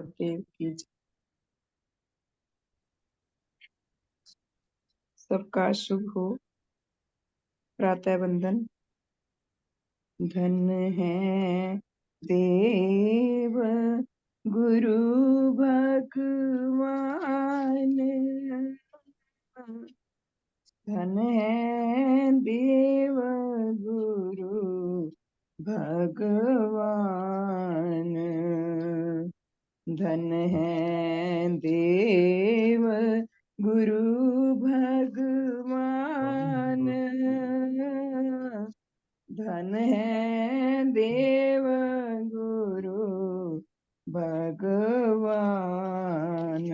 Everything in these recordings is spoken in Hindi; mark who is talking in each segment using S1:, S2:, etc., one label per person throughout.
S1: देव की जय। सबका शुभ हो। प्रातः वंदन। धन है देव गुरु भगवान, धन है देव गुरु भगवान, धन है देव गुरु भगवान, धन है देव गुरु भगवान।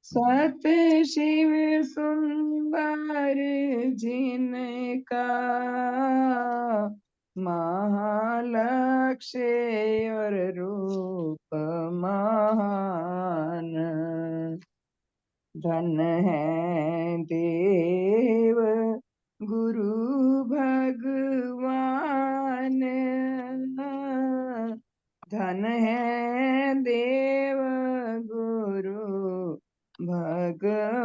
S1: सत शिव सुंदर जिनका महालक्ष्य और रूप महान, धन है देव गुरु भगवान, धन है देव गुरु भगवान।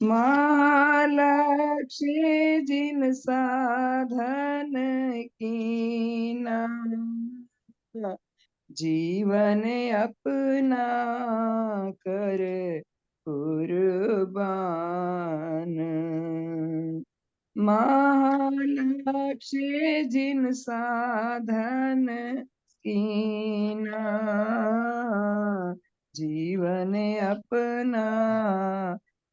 S1: महालक्ष्य जिन साधन कीना, जीवन अपना कर कुर्बान। महालक्ष्य जिन साधन कीना, जीवन अपना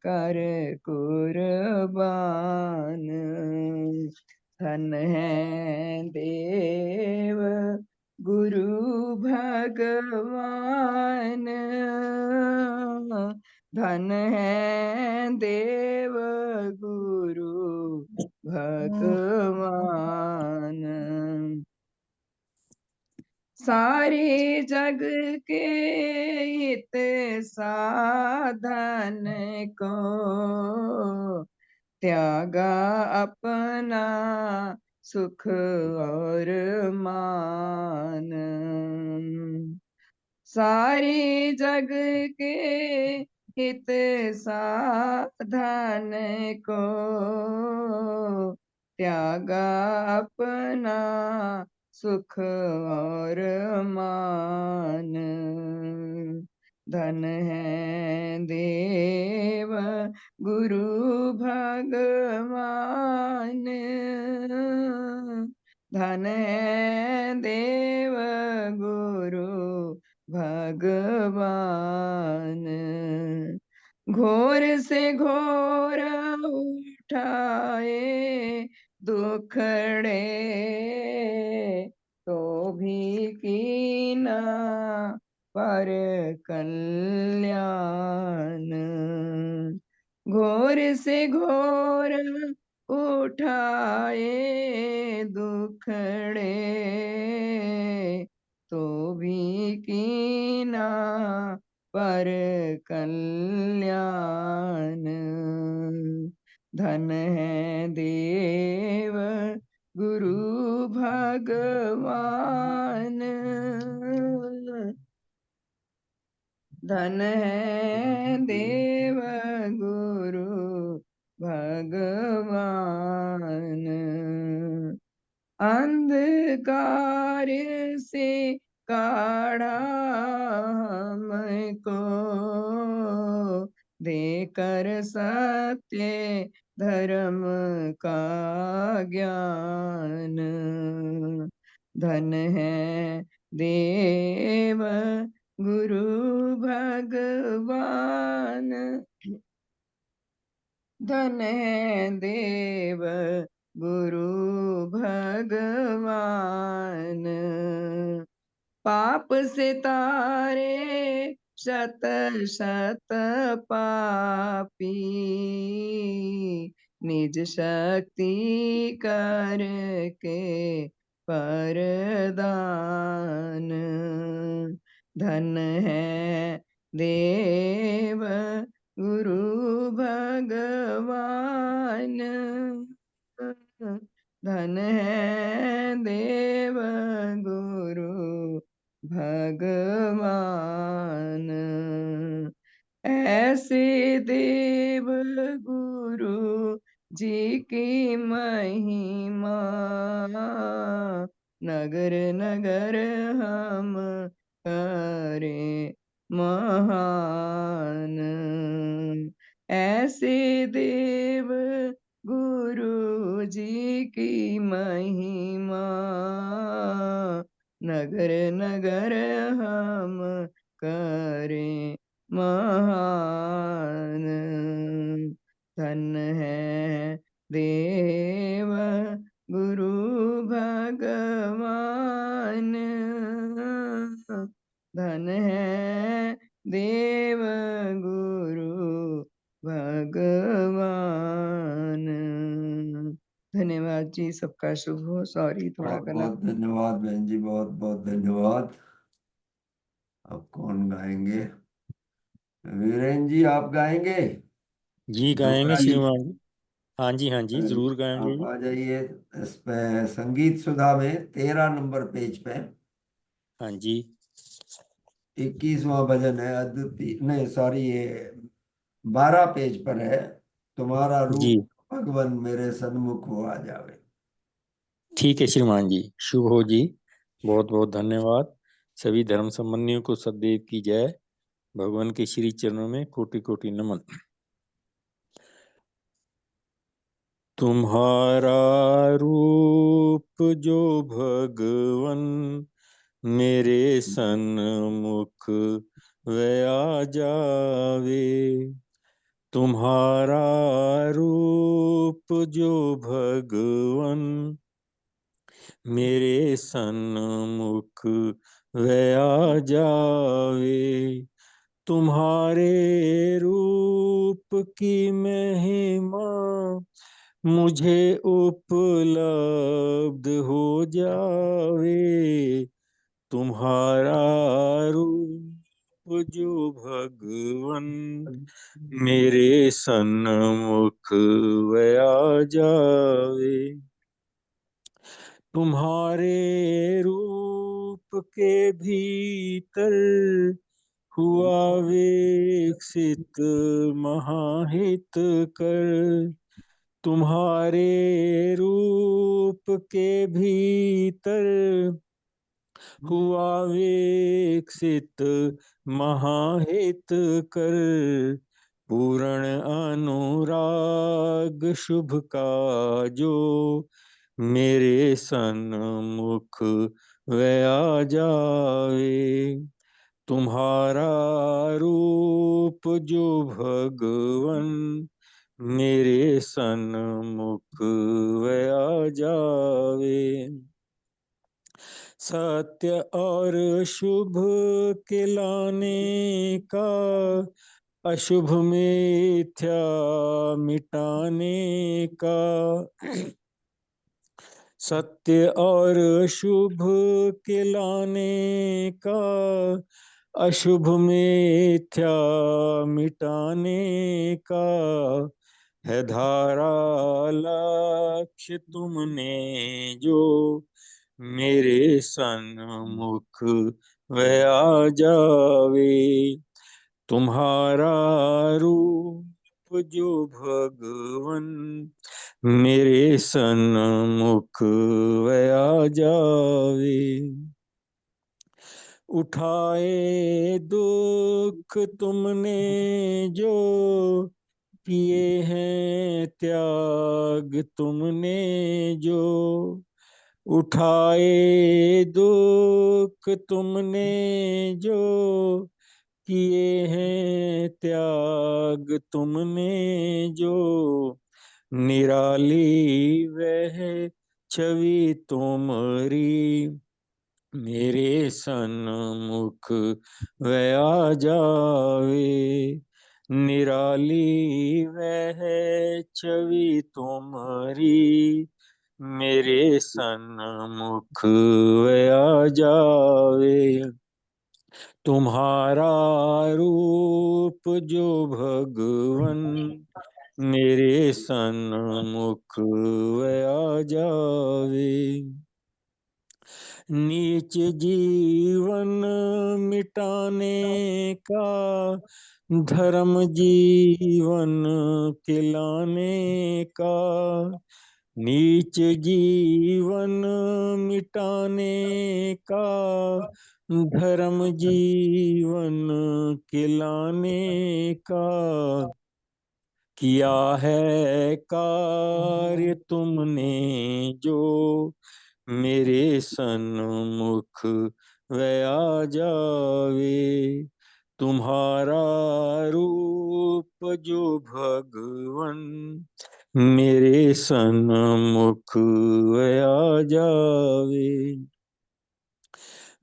S1: कर कुर्बान, धन है देव गुरु भगवान, धन है देव गुरु भगवान। सारे जग के हित साधन को त्यागा अपना सुख और मान, सारे जग के हित साधन को त्यागा अपना सुख और मान, धन है देव गुरु भगवान, धन है देव गुरु भगवान। घोर से घोर उठाए दुखड़े तो भी कीना पर कल्याण, घोर से घोर उठाए दुखड़े तो भी कीना पर कल्याण, धन है देव गुरु भगवान, धन है देव गुरु भगवान। अंधकार से काढ़ा हमको देकर सत्य धर्म का ज्ञान, धन है देव गुरु भगवान, धन है देव गुरु भगवान। पाप से तारे शत शत पापी, निज शक्ति करके परदान, धन है देव गुरु भगवान, धन है देव भगवान। ऐसे देव गुरु जी की महिमा, नगर नगर हम करें महान। ऐसे देव गुरु जी की महिमा, नगर नगर हम करें महान। धन है देव गुरु भगवान, धन है देव गुरु भगवान। धन्यवाद जी, सबका शुभ हो। सॉरी, थोड़ा
S2: बहुत
S1: गला।
S2: बहुत धन्यवाद बहन जी, बहुत बहुत धन्यवाद। अब कौन गाएंगे? वीरेन जी आप गाएंगे?
S3: जी गाएंगे
S2: डोगरा जी
S3: श्रीमान जी। हाँ जी, हाँ जी, जरूर गाएंगे
S2: आप
S3: जी।
S2: आ जाइए। इस पे संगीत सुधा में 13 नंबर पेज पे
S3: हाँ जी
S2: 21वां भजन है। अद्वितीय नहीं, सॉरी, ये 12 पेज पर है। तुम्हारा
S3: जी,
S2: रूप भगवन मेरे सन्मुख हो आ जावे।
S3: ठीक है श्रीमान जी, शुभ हो जी। बहुत बहुत धन्यवाद। सभी धर्म संबंधियों को सदैव की जय। भगवान के श्री चरणों में कोटि कोटि नमन। तुम्हारा रूप जो भगवन मेरे सन्मुख वे आ जावे, तुम्हारा रूप जो भगवन मेरे सन्मुख वे आ जावे, तुम्हारे रूप की महिमा मुझे उपलब्ध हो जावे, तुम्हारा रूप जो भगवन मेरे सन्मुख वे आ जावे, तुम्हारे रूप के भीतर हुआ विकसित महाहित कर, तुम्हारे रूप के भीतर हुआ विकसित महाहित कर, पूर्ण अनुराग शुभ का जो मेरे सन्मुख वे आ जावे, तुम्हारा रूप जो भगवन मेरे सन्मुख वे आ जावे, सत्य और शुभ के लाने का अशुभ मिथ्या मिटाने का, सत्य और शुभ के लाने का अशुभ मिथ्या मिटाने का, है धारा लक्ष्य तुमने जो मेरे सन्मुख वह आ जावे, तुम्हारा रूप जो भगवन मेरे सन्मुख वह आ जावे, उठाए दुख तुमने जो किए हैं त्याग तुमने जो, उठाए दुख तुमने जो किए हैं त्याग तुमने जो, निराली वह छवि तुम्हारी मेरे सन्मुख वह आ जावे, निराली वह छवि तुम्हारी मेरे सन्मुख वह आ जावे, तुम्हारा रूप जो भगवन मेरे सन्मुख वह आ जावे, नीच जीवन मिटाने का, धर्म जीवन खिलाने का। नीच जीवन मिटाने का, धर्म जीवन खिलाने का। किया है कार्य तुमने जो, मेरे सन्मुख वह आ जावे। तुम्हारा रूप जो भगवन, मेरे सन्मुख वह आ जावे।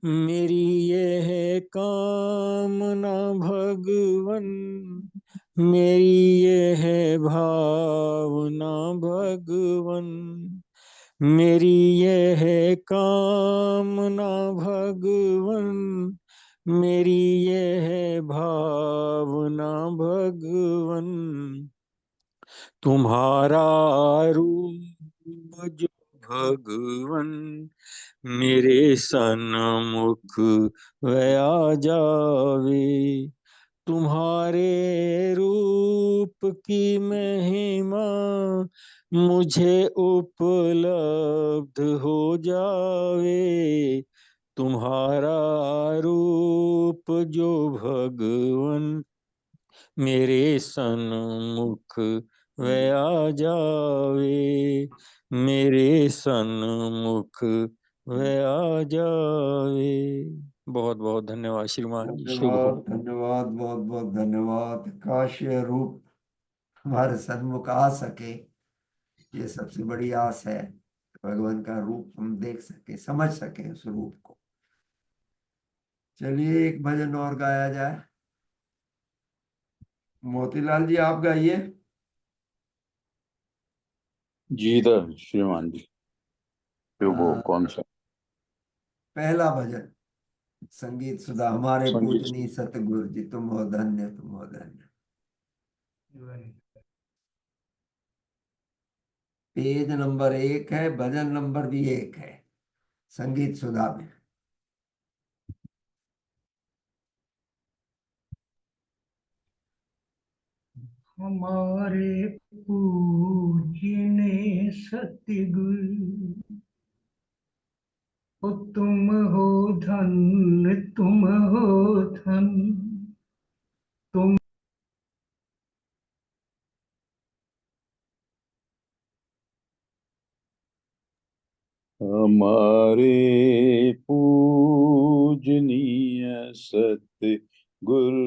S3: मेरी यह कामना भगवन, मेरी यह भावना भगवन, मेरी यह कामना भगवन, मेरी यह भावना भगवन। तुम्हारा रूप जो भगवन, मेरे सन्मुख वह आ जावे। तुम्हारे रूप की महिमा मुझे उपलब्ध हो जावे। तुम्हारा रूप जो भगवन, मेरे सन्मुख वह आ जावे। मेरे सन्मुख वह आ जावे। बहुत बहुत धन्यवाद श्रीमान जी। शुभ हो।
S2: धन्यवाद धन्यवाद, बहुत बहुत धन्यवाद। काश ये रूप हमारे सन्मुख आ सके, ये सबसे बड़ी आस है। भगवान का रूप हम देख सके, समझ सके उस रूप को। चलिए एक भजन और गाया जाए। मोतीलाल जी आप गाइए।
S4: जी श्रीमान जी। शुभ हो। कौन सा?
S2: पहला भजन, संगीत सुधा हमारे
S4: संगीत।
S2: पूजनी सतगुरु जी, तुम हो धन्य, तुम हो धन्य। पेज नंबर 1 है, भजन नंबर भी 1 है संगीत सुधा में।
S5: हमारे पूजने सतगुरु, ओ तुम हो धन्य, तुम हो धन्य। तुम
S4: हमारे पूजनीय सतगुरु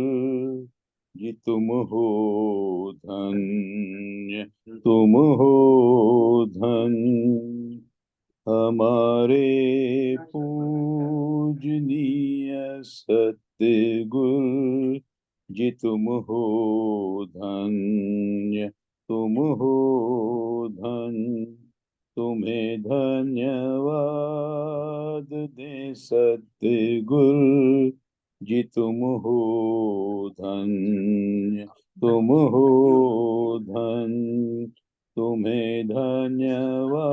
S4: जी, तुम हो धन्य, तुम हो धन्य। हमारे पूजनीय सतगुरु जी, तुम हो धन्य, तुम हो धन्य। तुम्हें धन्यवाद दे सतगुरु जी, तुम हो धन्य, तुम हो धन्य। तुम्हें धन्यवाद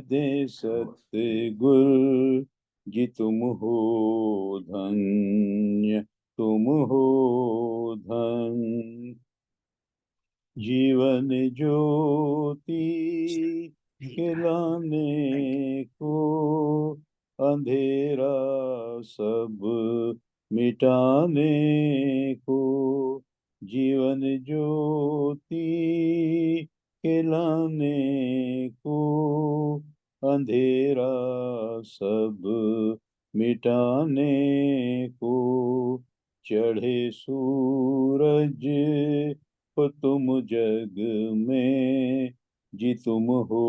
S4: दे सतगुरु जी, तुम हो धन्य, तुम हो धन्य। जीवन ज्योति खिलाने को, अंधेरा सब मिटाने को। जीवन ज्योति खिलाने को, अंधेरा सब मिटाने को। चढ़े सूरज हो तुम जग में जी, तुम हो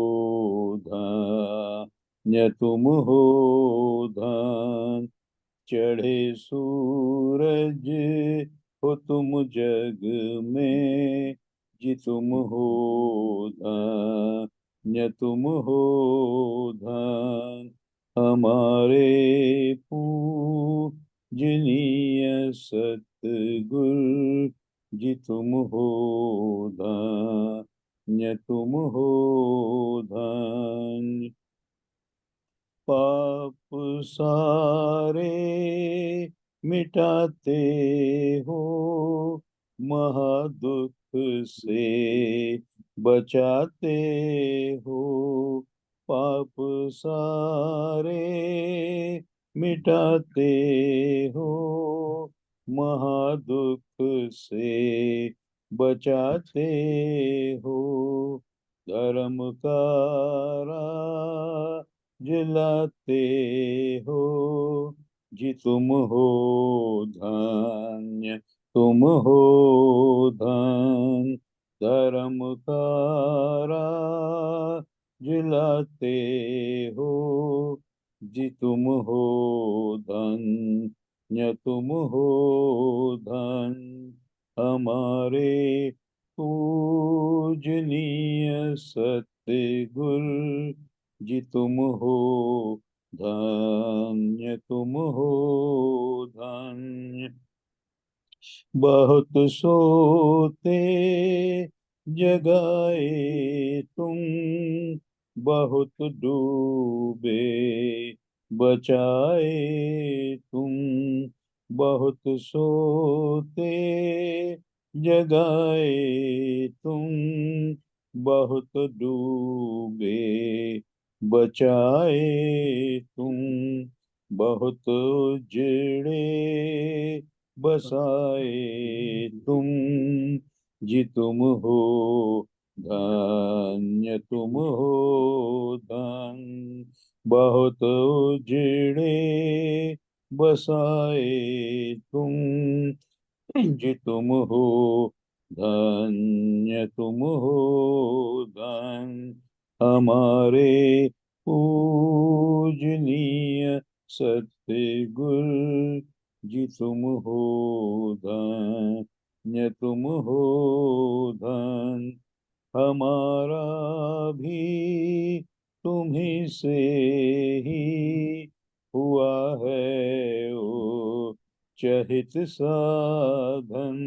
S4: धन्य, तुम हो धन्य। चढ़े सूरज हो तुम जग में जी, तुम हो धन्य, तुम हो धन्य। हमारे पूजनीय सतगुरु जी, तुम हो धन्य, तुम हो धन्य। पाप सारे मिटाते हो, महादुख से बचाते हो। पाप सारे मिटाते हो, महादुख से बचाते हो। धर्म का जलाते हो, जी तुम हो धन्य, तुम हो धन्य। धर्म का जलाते हो, जी तुम हो धन्य, तुम हो धन्य। हमारे पूजनीय सतगुरु, जी तुम हो धन्य, तुम हो धन्य। बहुत सोते जगाए तुम, बहुत डूबे बचाए तुम। बहुत सोते जगाए तुम, बहुत डूबे बचाए तुम। बहुत उजड़े बसाए तुम, जी तुम हो धन्य, तुम हो धन्य। बहुत उजड़े बसाए तुम, जी तुम हो धन्य, तुम हो धन्य। हमारे पूजनीय सतगुरु, जी तुम हो धन्य, तुम हो धन्य। हमारा भी तुम्हीं से ही हुआ है ओ चहित साधन।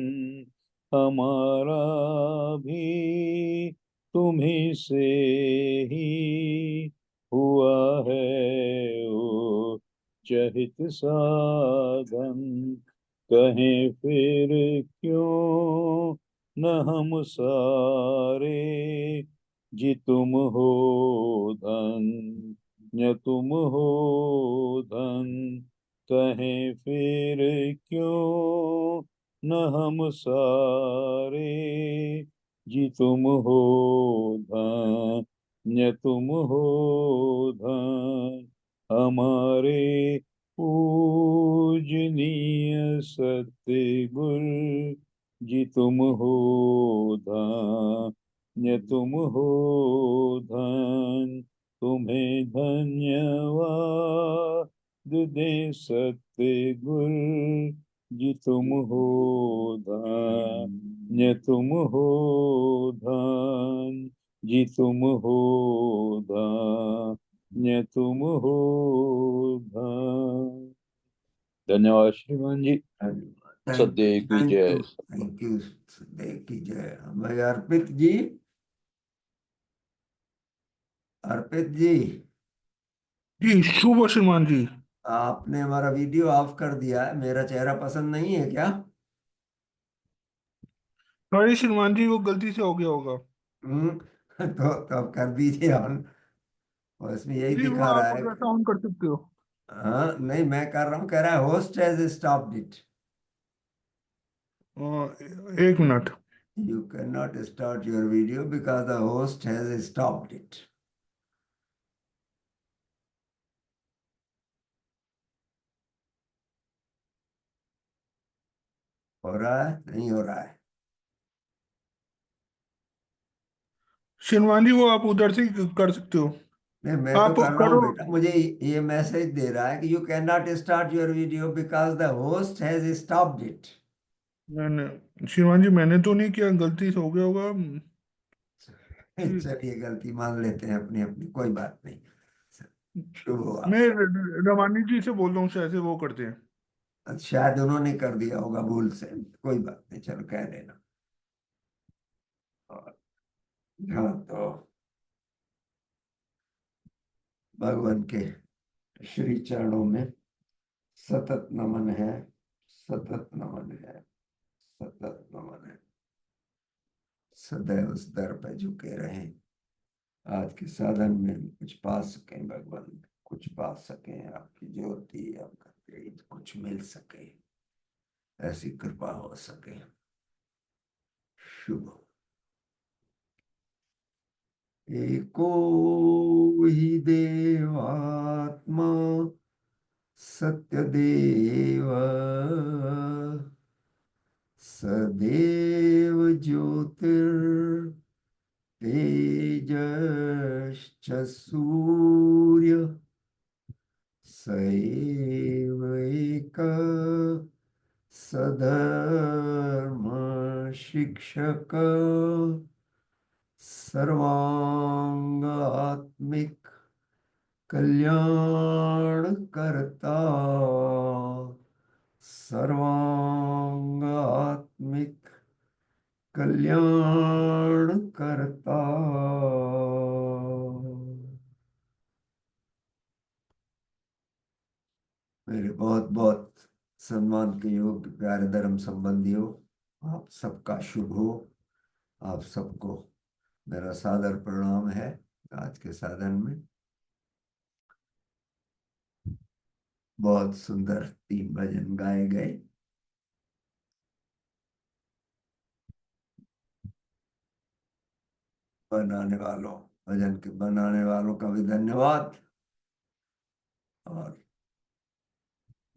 S4: हमारा भी तुम्हीं से ही हुआ है ओ चहित साधन। कहें फिर क्यों न हम सारे, जी तुम हो धन्य, तुम हो धन्य। कहें फिर क्यों न हम सारे, जी तुम हो धन्य, तुम हो धन्य। हमारे पूजनीय सतगुरु, जी तुम हो धन्य, तुम हो धन्य। तुम्हें धन्यवाद दे सतगुरु, जी तुम हो धन्य, तुम हो धन्य। जी तुम हो धन्य, तुम हो धन्य। धन्यवाद श्रीमान जी। सदैव की जय।
S2: थैंक यू सदैव की जय। हमारे अर्पित जी, अर्पित जी,
S5: जी शुभ श्रीमान जी।
S2: आपने हमारा वीडियो ऑफ कर दिया है, मेरा चेहरा पसंद नहीं है क्या?
S5: सॉरी श्रीमान जी, वो गलती से हो गया होगा।
S2: तो अब कर दीजिए ऑन। और इसमें यही
S5: जी वो
S2: दिखा रहा
S5: आप
S2: है
S5: वैसा ऑन कर सकते हो।
S2: हाँ नहीं मैं कर रहा हूँ, कह रहा है होस्ट हैज स्टॉप्ड इट।
S5: एक minute.
S2: You cannot start your video because the host has stopped it. हो रहा है नहीं हो रहा है?
S5: श्रीमान जी वो आप उधर से ही कर सकते हो।
S2: नहीं मैं तो
S5: आप
S2: कर रहा हूँ
S5: करो।
S2: बेटा, मुझे ये मैसेज दे रहा है कि you can not start your video because the host has stopped it.
S5: मैंने श्रीमान जी मैंने तो नहीं किया, गलती से हो गया होगा।
S2: चलिए गलती मान लेते हैं अपनी अपनी, कोई बात नहीं। शुभ हो आप
S5: मैं
S2: सब।
S5: रवानी जी से बोल रहा हूँ, शायद से वो करते हैं।
S2: शायद उन्होंने कर दिया होगा भूल से, कोई बात नहीं, चलो कह देना। और हाँ तो भगवान के श्री चरणों में सतत नमन है, सतत नमन है, सतत नमन है। सदैव उस दर पर झुके रहें। आज के साधन में हम कुछ पा सकें भगवान, कुछ पा सकें, आपकी ज्योति, आपका तेज कुछ मिल सके, ऐसी कृपा हो सके। शुभ। एको ही देवात्मा सत्यदेव सदेव ज्योतिर तेजश्च सूर्य स एव एकः सधर्म शिक्षक सर्वांगात्मिक कल्याण करता सर्वांगात्मिक कल्याण करता। मेरे बहुत बहुत सम्मान के योग्य प्यारे धर्म संबंधियों, आप सबका शुभ हो। आप सबको मेरा सादर प्रणाम है। आज के साधन में बहुत सुंदर 3 भजन गाए गए। बनाने वालों, भजन के बनाने वालों का भी धन्यवाद, और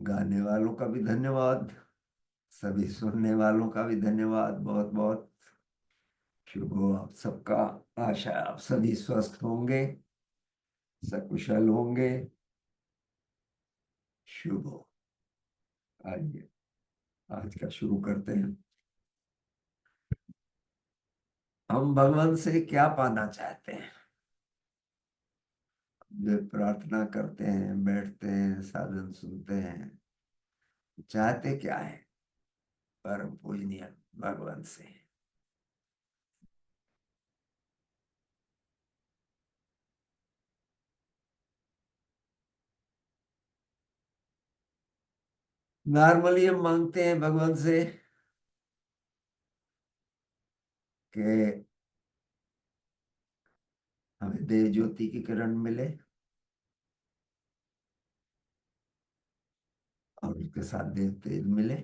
S2: गाने वालों का भी धन्यवाद, सभी सुनने वालों का भी धन्यवाद। बहुत बहुत शुभ हो आप सबका। आशा है आप सभी स्वस्थ होंगे, सकुशल होंगे। शुभ हो। आइए आज का शुरू करते हैं। हम भगवान से क्या पाना चाहते हैं? जो प्रार्थना करते हैं, बैठते हैं, साधन सुनते हैं, चाहते क्या है? परम पूजनीय भगवान से नॉर्मली हम मांगते हैं भगवान से कि हमें देव ज्योति की किरण मिले, और उसके साथ देव तेज मिले।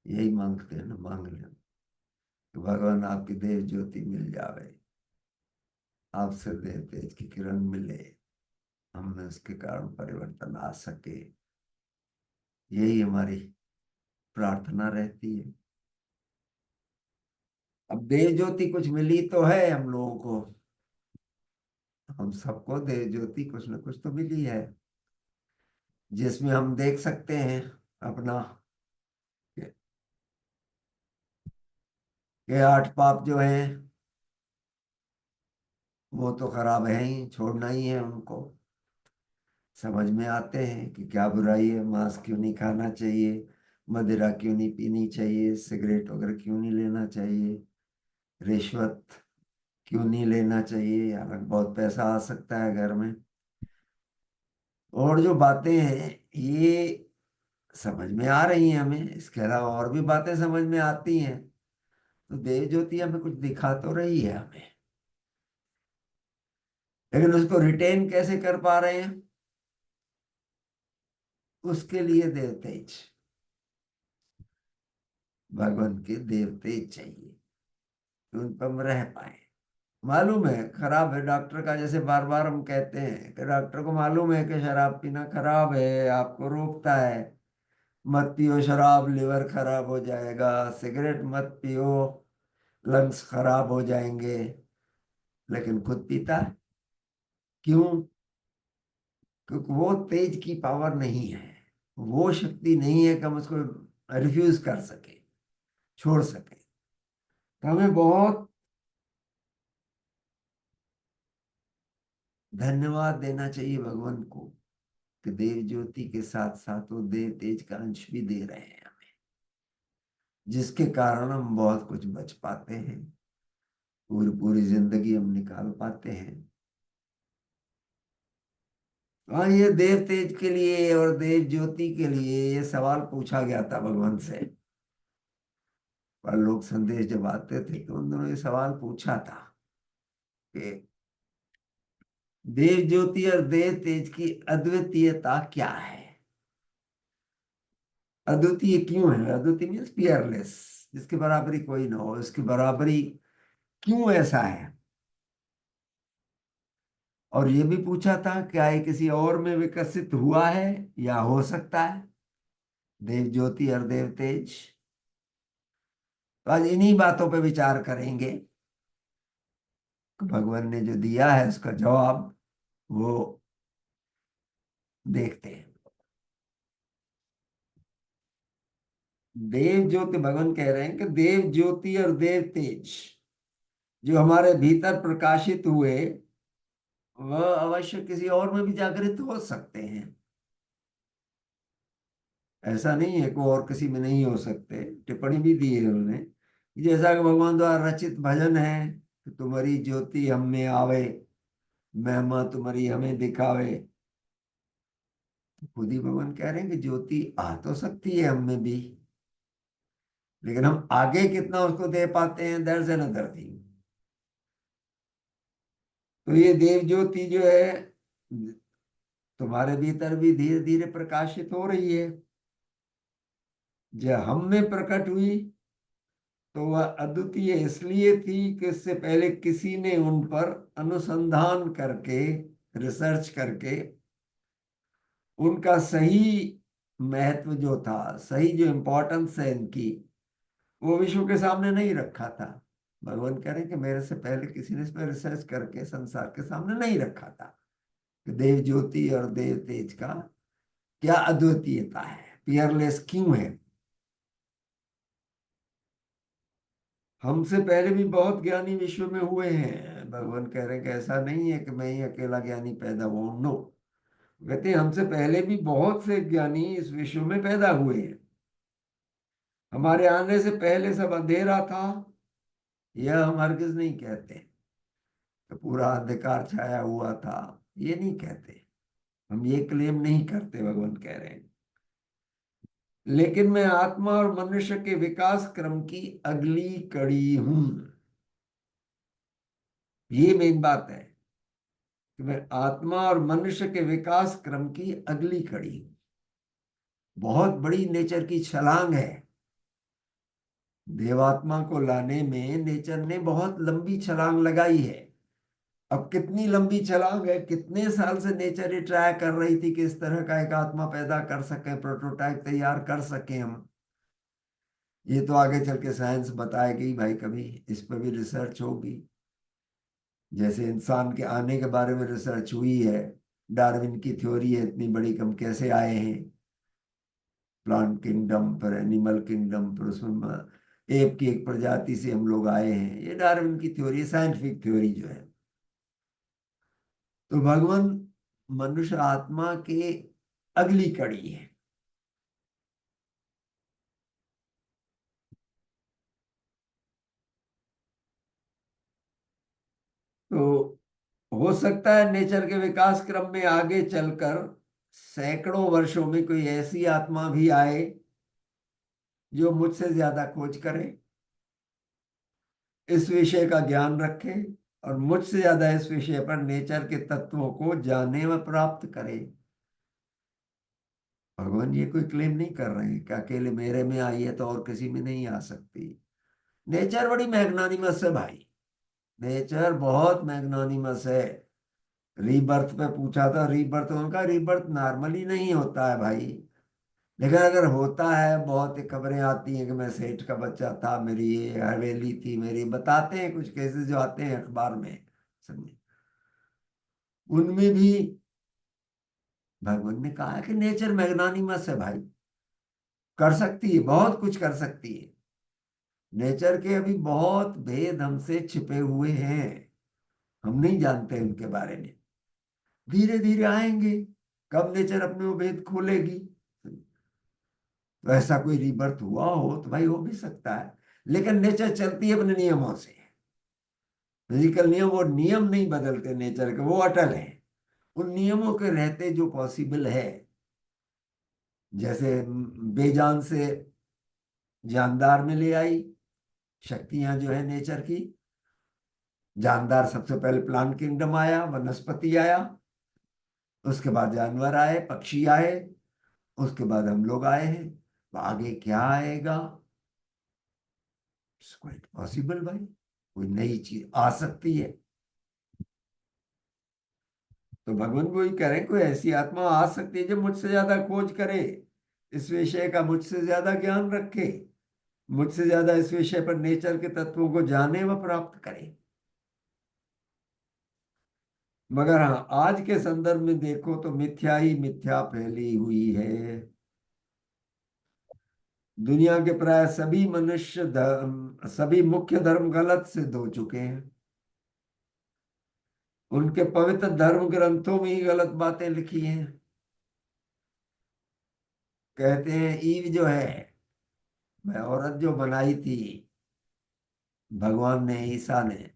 S2: यही मांगते हैं ना, मांग लें कि भगवान आपकी देव ज्योति मिल जावे, आपसे देव तेज की किरण मिले, हमें उसके कारण परिवर्तन आ सके। यही हमारी प्रार्थना रहती है। अब देव ज्योति कुछ मिली तो है हम लोगों को, हम सबको देव ज्योति कुछ न कुछ तो मिली है, जिसमें हम देख सकते हैं अपना ये 8 पाप जो हैं वो तो खराब है ही, छोड़ना ही है उनको। समझ में आते हैं कि क्या बुराई है, मांस क्यों नहीं खाना चाहिए, मदिरा क्यों नहीं पीनी चाहिए, सिगरेट वगैरह क्यों नहीं लेना चाहिए, रिश्वत क्यों नहीं लेना चाहिए, हालांकि बहुत पैसा आ सकता है घर में। और जो बातें हैं ये समझ में आ रही हैं हमें, इसके अलावा और भी बातें समझ में आती हैं। तो देव ज्योति हमें कुछ दिखा तो रही है हमें, लेकिन उसको रिटेन कैसे कर पा रहे हैं? उसके लिए देव तेज, भगवान के देव तेज चाहिए कि उन पर हम रह पाए। मालूम है खराब है, डॉक्टर का जैसे बार बार हम कहते हैं कि डॉक्टर को मालूम है कि शराब पीना खराब है, आपको रोकता है, मत पियो शराब, लिवर खराब हो जाएगा, सिगरेट मत पियो, लंग्स खराब हो जाएंगे, लेकिन खुद पीता है। क्यों? क्योंकि वो तेज की पावर नहीं है, वो शक्ति नहीं है कि हम उसको रिफ्यूज कर सके, छोड़ सके। तो हमें बहुत धन्यवाद देना चाहिए भगवान को कि देव ज्योति के साथ साथ वो देव तेज का अंश भी दे रहे हैं हमें, जिसके कारण हम बहुत कुछ बच पाते हैं, पूरी पूरी जिंदगी हम निकाल पाते हैं। हाँ, ये देव तेज के लिए और देव ज्योति के लिए ये सवाल पूछा गया था भगवान से। पर लोग संदेश जब आते थे तो उन्होंने ये सवाल पूछा था कि देव ज्योति और देव तेज की अद्वितीयता क्या है। अद्वितीय क्यों है? अद्वितीय मीन्स पियरलेस, जिसकी बराबरी कोई ना हो, इसकी बराबरी क्यों ऐसा है। और ये भी पूछा था क्या ये किसी और में विकसित हुआ है या हो सकता है, देव ज्योति और देव तेज। तो आज इन्हीं बातों पे विचार करेंगे। भगवान ने जो दिया है उसका जवाब वो देखते हैं। देव ज्योति, भगवान कह रहे हैं कि देव ज्योति और देव तेज जो हमारे भीतर प्रकाशित हुए वह अवश्य किसी और में भी जागृत हो सकते हैं। ऐसा नहीं है कि और किसी में नहीं हो सकते। टिप्पणी भी दी है उन्होंने, जैसा कि भगवान द्वारा रचित भजन है कि तुम्हारी ज्योति हम में आवे, महिमा तुम्हारी हमें दिखावे। खुद ही भगवान कह रहे हैं कि ज्योति आ तो सकती है हम में भी, लेकिन हम आगे कितना उसको दे पाते हैं, दैट्स अनदर थिंग। तो ये देव ज्योति जो है तुम्हारे भीतर भी धीरे धीरे प्रकाशित हो रही है। जब हम में प्रकट हुई तो वह अद्वितीय इसलिए थी कि इससे पहले किसी ने उन पर अनुसंधान करके, रिसर्च करके उनका सही महत्व जो था, सही जो इंपॉर्टेंस है इनकी, वो विश्व के सामने नहीं रखा था। भगवान कह रहे हैं कि मेरे से पहले किसी ने इस पर रिसर्च करके संसार के सामने नहीं रखा था कि देव ज्योति और देव तेज का क्या अद्वितीयता है, पियरलेस क्यों है। हमसे पहले भी बहुत ज्ञानी विश्व में हुए हैं। भगवान कह रहे हैं कि ऐसा नहीं है कि मैं ही अकेला ज्ञानी पैदा हुआ, नो। कहते हैं हमसे पहले भी बहुत से ज्ञानी इस विश्व में पैदा हुए हैं। हमारे आने से पहले सब अंधेरा था, यह हम हरगिज नहीं कहते कि पूरा अंधकार छाया हुआ था, ये नहीं कहते, हम ये क्लेम नहीं करते। भगवान कह रहे हैं लेकिन मैं आत्मा और मनुष्य के विकास क्रम की अगली कड़ी हूं। ये मेन बात है कि मैं आत्मा और मनुष्य के विकास क्रम की अगली कड़ी हूं। बहुत बड़ी नेचर की छलांग है। देवात्मा को लाने में नेचर ने बहुत लंबी छलांग लगाई है। अब कितनी लंबी छलांग है, कितने साल से नेचर ये ट्राई कर रही थी कि इस तरह का एक आत्मा पैदा कर सके, प्रोटोटाइप तैयार कर सके हम। ये तो आगे चल के साइंस बताएगी भाई, कभी इस पर भी रिसर्च होगी। जैसे इंसान के आने के बारे में रिसर्च हुई है, डार्विन की थ्योरी है इतनी बड़ी, हम कैसे आए हैं प्लांट किंगडम पर, एनिमल किंगडम पर, उसमें एप की एक प्रजाति से हम लोग आए हैं। ये डार्विन की थ्योरी, साइंटिफिक थ्योरी जो है। तो भगवान मनुष्य आत्मा के अगली कड़ी है। तो हो सकता है नेचर के विकास क्रम में आगे चलकर सैकड़ों वर्षों में कोई ऐसी आत्मा भी आए जो मुझसे ज्यादा खोज करे, इस विषय का ज्ञान रखे और मुझसे ज्यादा इस विषय पर नेचर के तत्वों को जाने व प्राप्त करे। भगवान ये कोई क्लेम नहीं कर रहे हैं कि अकेले मेरे में आई है तो और किसी में नहीं आ सकती। नेचर बड़ी मैग्नानिमस है भाई, नेचर बहुत मैग्नानिमस है। रीबर्थ पे पूछा था, रीबर्थ, उनका रीबर्थ नॉर्मली नहीं होता है भाई, लेकिन अगर होता है, बहुत खबरें आती हैं कि मैं सेठ का बच्चा था, मेरी ये हवेली थी, मेरी, बताते हैं कुछ केसेस जो आते हैं अखबार में, समझे। उनमें भी भगवान ने कहा है कि नेचर मैग्नानिमस है भाई, कर सकती है, बहुत कुछ कर सकती है। नेचर के अभी बहुत भेद हमसे छिपे हुए हैं, हम नहीं जानते उनके बारे में। धीरे धीरे आएंगे, कब नेचर अपने वो भेद खोलेगी। तो ऐसा कोई रीबर्थ हुआ हो तो भाई हो भी सकता है, लेकिन नेचर चलती है अपने नियमों से। फिजिकल नियम, वो नियम नहीं बदलते नेचर के, वो अटल है। उन नियमों के रहते जो पॉसिबल है, जैसे बेजान से जानदार में ले आई शक्तियां जो है नेचर की। जानदार सबसे पहले प्लांट किंगडम आया, वनस्पति आया, उसके बाद जानवर आए, पक्षी आए, उसके बाद हम लोग आए हैं। तो आगे क्या आएगा? इट्स क्वाइट पॉसिबल भाई, कोई नई चीज आ सकती है। तो भगवान को ही कह रहे हैं, कोई ऐसी आत्मा आ सकती है जो मुझसे ज्यादा खोज करे, इस विषय का मुझसे ज्यादा ज्ञान रखे, मुझसे ज्यादा इस विषय पर नेचर के तत्वों को जाने व प्राप्त करे। मगर हाँ, आज के संदर्भ में देखो तो मिथ्या ही मिथ्या फैली हुई है। दुनिया के प्राय सभी मनुष्य धर्म, सभी मुख्य धर्म गलत सिद्ध हो चुके हैं। उनके पवित्र धर्म ग्रंथों में ही गलत बातें लिखी हैं। कहते हैं ईव जो है, वह औरत जो बनाई थी भगवान ने, ईसा ने,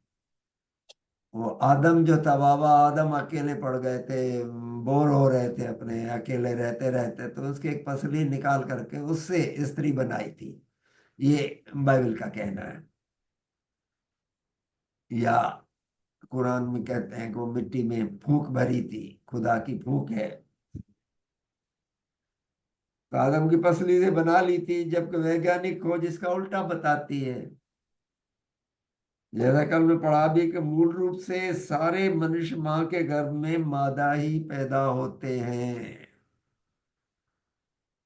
S2: वो आदम जो था, बाबा आदम अकेले पड़ गए थे, बोर हो रहे थे अपने अकेले रहते रहते, तो उसकी एक पसली निकाल करके उससे स्त्री बनाई थी, ये बाइबल का कहना है। या कुरान में कहते हैं कि वो मिट्टी में फूंक भरी थी, खुदा की फूंक है, तो आदम की पसली से बना ली थी, जबकि वैज्ञानिक खोज इसका उल्टा बताती है। जैसा कल में पढ़ा भी कि मूल रूप से सारे मनुष्य मां के गर्भ में मादा ही पैदा होते हैं।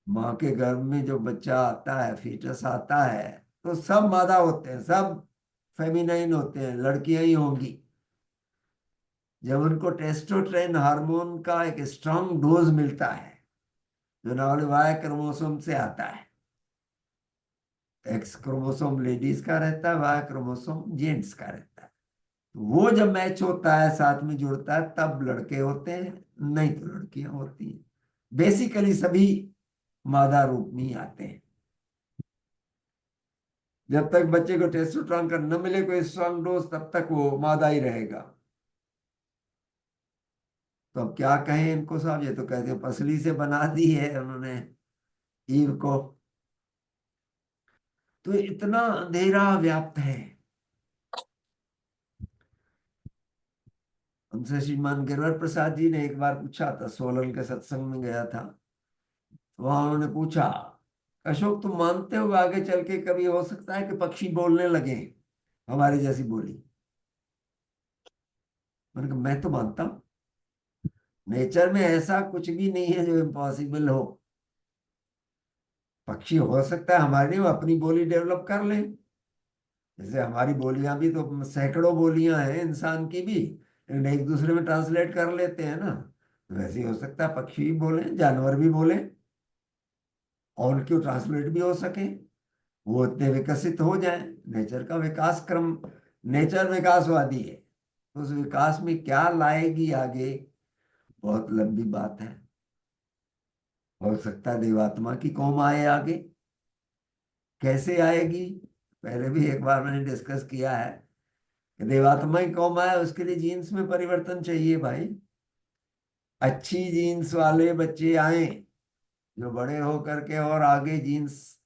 S2: मां के गर्भ में जो बच्चा आता है, फीटस आता है, तो सब मादा होते हैं, सब फेमिनाइन होते हैं, लड़कियां ही होंगी। जब उनको टेस्टोस्टेरोन हार्मोन का एक स्ट्रांग डोज मिलता है, जो नॉर्मल वाई क्रोमोसोम से आता है, एक्स क्रोमोसोम लेडीज का रहता है, वाई क्रोमोसोम जेंट्स का रहता है, तो वो जब मैच होता है, साथ में जुड़ता है, तब लड़के होते हैं, नहीं तो लड़कियां होती हैं। बेसिकली सभी मादा रूप में ही आते हैं। जब तक बच्चे को टेस्टोस्टेरोन का न मिले कोई स्ट्रांग डोज, तब तक वो मादा ही रहेगा। तो अब क्या कहें इनको साहब, ये तो कहते हैं पसली से बना दी है उन्होंने ईव को। तो इतना अंधेरा व्याप्त है। उनसे श्रीमान गिरवर प्रसाद जी ने एक बार पूछा था, सोलन के सत्संग में गया था, वहां उन्होंने पूछा, अशोक तुम मानते हो आगे चल के कभी हो सकता है कि पक्षी बोलने लगे हमारी जैसी बोली? मैंने कहा मैं तो मानता हूं, नेचर में ऐसा कुछ भी नहीं है जो इम्पॉसिबल हो। पक्षी हो सकता है हमारे लिए वो अपनी बोली डेवलप कर लें, जैसे हमारी बोलियां भी तो सैकड़ों बोलियां हैं इंसान की भी, लेकिन एक दूसरे में ट्रांसलेट कर लेते हैं ना। तो वैसे ही हो सकता है पक्षी भी बोले, जानवर भी बोले, और उनकी ट्रांसलेट भी हो सके, वो इतने विकसित हो जाए। नेचर का विकास क्रम, नेचर विकासवादी है, तो उस विकास में क्या लाएगी आगे, बहुत लंबी बात है। हो सकता है देवात्मा की कौम आए आगे। कैसे आएगी? पहले भी एक बार मैंने डिस्कस किया है कि देवात्मा की कौम आए, उसके लिए जीन्स में परिवर्तन चाहिए भाई। अच्छी जीन्स वाले बच्चे आए जो बड़े हो करके और आगे जीन्स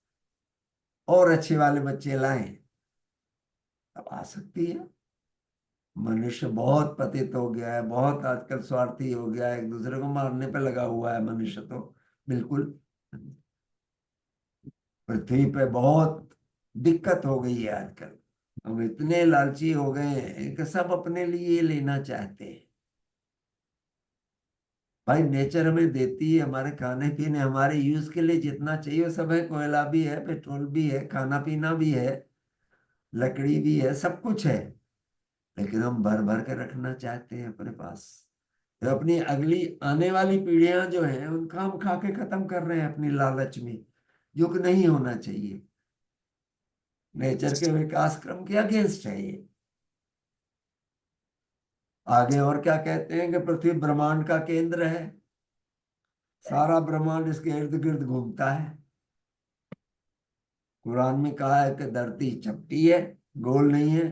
S2: और अच्छे वाले बच्चे लाएं, तब आ सकती है। मनुष्य बहुत पतित हो गया है, बहुत आजकल स्वार्थी हो गया है, एक दूसरे को मारने पे लगा हुआ है मनुष्य तो बिल्कुल। पृथ्वी पे बहुत दिक्कत हो गई है आजकल। हम इतने लालची हो गए हैं कि सब अपने लिए लेना चाहते हैं। भाई नेचर हमें देती है, हमारे खाने पीने हमारे यूज के लिए जितना चाहिए सब है। कोयला भी है, पेट्रोल भी है, खाना पीना भी है, लकड़ी भी है, सब कुछ है, लेकिन हम भर भर के रखना चाहते हैं अपने पास। तो अपनी अगली आने वाली पीढ़ियां जो हैं उनका हम खा के खत्म कर रहे हैं अपनी लालच में, जो कि नहीं होना चाहिए। नेचर के विकास क्रम के अगेंस्ट है ये। आगे और क्या कहते हैं कि पृथ्वी ब्रह्मांड का केंद्र है, सारा ब्रह्मांड इसके इर्द गिर्द घूमता है। कुरान में कहा है कि धरती चपटी है, गोल नहीं है,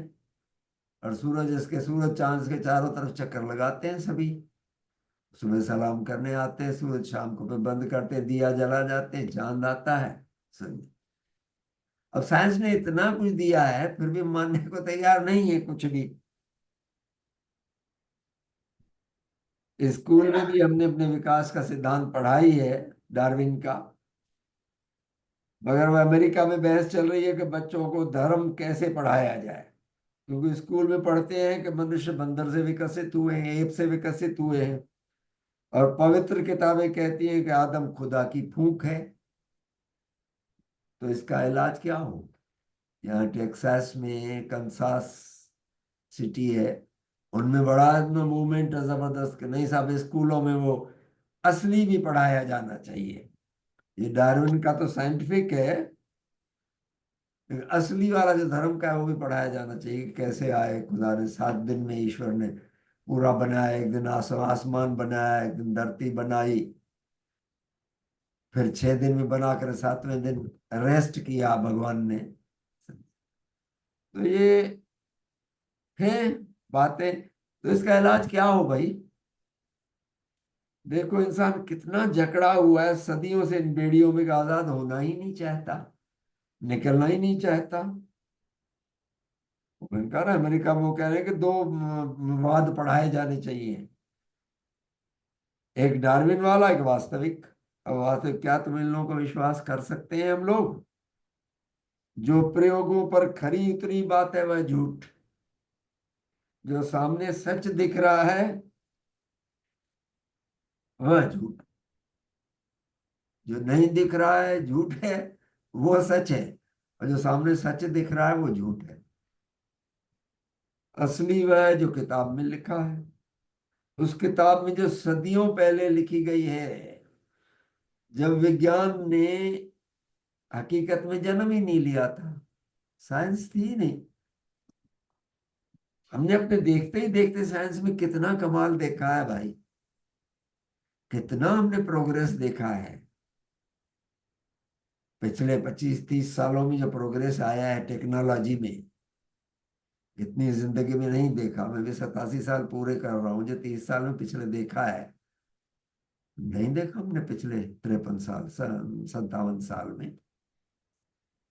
S2: और सूरज चांद के चारों तरफ चक्कर लगाते हैं सभी। सुबह सलाम करने आते हैं, सूरज शाम को फिर बंद करते हैं, दिया जला जाते हैं, चांद आता है। समझे? अब साइंस ने इतना कुछ दिया है फिर भी मानने को तैयार नहीं है कुछ भी। स्कूल में भी हमने अपने विकास का सिद्धांत पढ़ा ही है, डार्विन का। मगर वह अमेरिका में बहस चल रही है कि बच्चों को धर्म कैसे पढ़ाया जाए, क्योंकि स्कूल में पढ़ते हैं कि मनुष्य बंदर से विकसित हुए हैं, एप से विकसित हुए हैं, और पवित्र किताबें कहती हैं कि आदम खुदा की फूंक है। तो इसका इलाज क्या हो? यहाँ टेक्सास में कंसास सिटी है, उनमें बड़ा मूवमेंट है जबरदस्त कि नहीं साहब, स्कूलों में वो असली भी पढ़ाया जाना चाहिए। ये डार्विन का तो साइंटिफिक है, लेकिन असली वाला जो धर्म का है वो भी पढ़ाया जाना चाहिए कि कैसे आए खुदा ने 7 दिन में, ईश्वर ने पूरा बनाया। एक दिन आसमान बनाया, एक दिन धरती बनाई, फिर 6 दिन में बनाकर 7वें दिन रेस्ट किया भगवान ने। तो ये है बातें। तो इसका इलाज क्या हो भाई? देखो इंसान कितना जकड़ा हुआ है सदियों से इन बेड़ियों में, आजाद होना ही नहीं चाहता, निकलना ही नहीं चाहता। उनका ना अमेरिका में वो कह रहे हैं कि 2 वाद पढ़ाए जाने चाहिए, एक डार्विन वाला, एक वास्तविक। अब वास्तविक क्या, तुम इन लोगों को विश्वास कर सकते हैं हम लोग? जो प्रयोगों पर खरी उतरी बात है वह झूठ, जो सामने सच दिख रहा है वह झूठ, जो नहीं दिख रहा है झूठ है, वो सच है, और जो सामने सच दिख रहा है वो झूठ है। असली वह है जो किताब में लिखा है, उस किताब में जो सदियों पहले लिखी गई है, जब विज्ञान ने हकीकत में जन्म ही नहीं लिया था, साइंस थी ही नहीं। हमने अपने देखते ही देखते साइंस में कितना कमाल देखा है भाई, कितना हमने प्रोग्रेस देखा है। पिछले 25-30 सालों में जो प्रोग्रेस आया है टेक्नोलॉजी में, इतनी जिंदगी में नहीं देखा। मैं भी 87 साल पूरे कर रहा हूँ, जो 30 साल में पिछले देखा है नहीं देखा हमने पिछले 53 साल 57 साल में।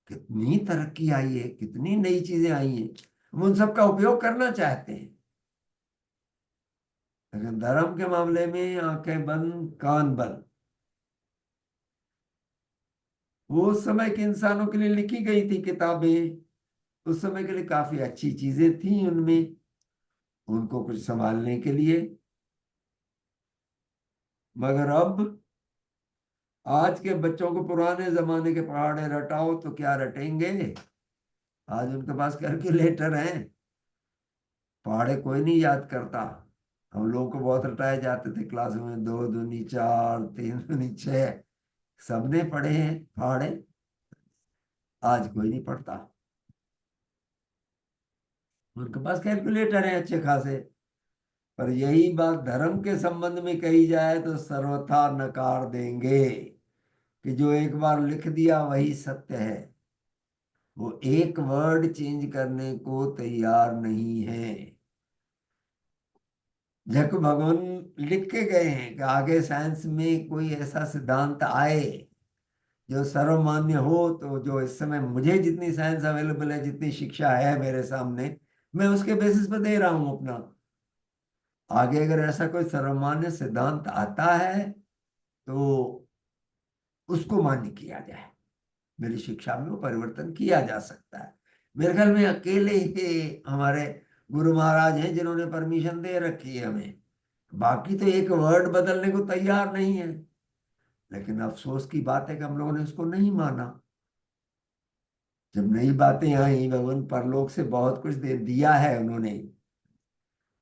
S2: कितनी तरक्की आई है, कितनी नई चीजें आई हैं, हम उन सब का उपयोग करना चाहते हैं। लेकिन धर्म के मामले में आंखें बंद कान बंद। वो उस समय के इंसानों के लिए लिखी गई थी किताबें, उस समय के लिए काफी अच्छी चीजें थी उनमें, उनको कुछ संभालने के लिए। मगर अब आज के बच्चों को पुराने जमाने के पहाड़े रटाओ तो क्या रटेंगे? आज उनके पास कैलकुलेटर है, पहाड़े कोई नहीं याद करता। हम लोगों को बहुत रटाए जाते थे क्लास में, 2 दूनी 4, 3 दूनी 6, सबने पढ़े हैं पहाड़े। आज कोई नहीं पढ़ता, उनके पास कैलकुलेटर है अच्छे खासे। पर यही बात धर्म के संबंध में कही जाए तो सर्वथा नकार देंगे कि जो एक बार लिख दिया वही सत्य है। वो एक वर्ड चेंज करने को तैयार नहीं है। जब भगवान लिख के गए हैं कि आगे साइंस में कोई ऐसा सिद्धांत आए जो सर्वमान्य हो, तो जो इस समय मुझे जितनी साइंस अवेलेबल है, जितनी शिक्षा है मेरे सामने, मैं उसके बेसिस पे दे रहा हूं अपना। आगे अगर ऐसा कोई सर्वमान्य सिद्धांत आता है तो उसको मान्य किया जाए, मेरी शिक्षा में वो परिवर्तन किया जा सकता है। मेरे ख्याल में अकेले ही हमारे गुरु महाराज हैं जिन्होंने परमिशन दे रखी है हमें, बाकी तो एक वर्ड बदलने को तैयार नहीं है। लेकिन अफसोस की बात है कि हम लोगों ने उसको नहीं माना। जब नई बातें आई, भगवान परलोक से बहुत कुछ दे दिया है उन्होंने,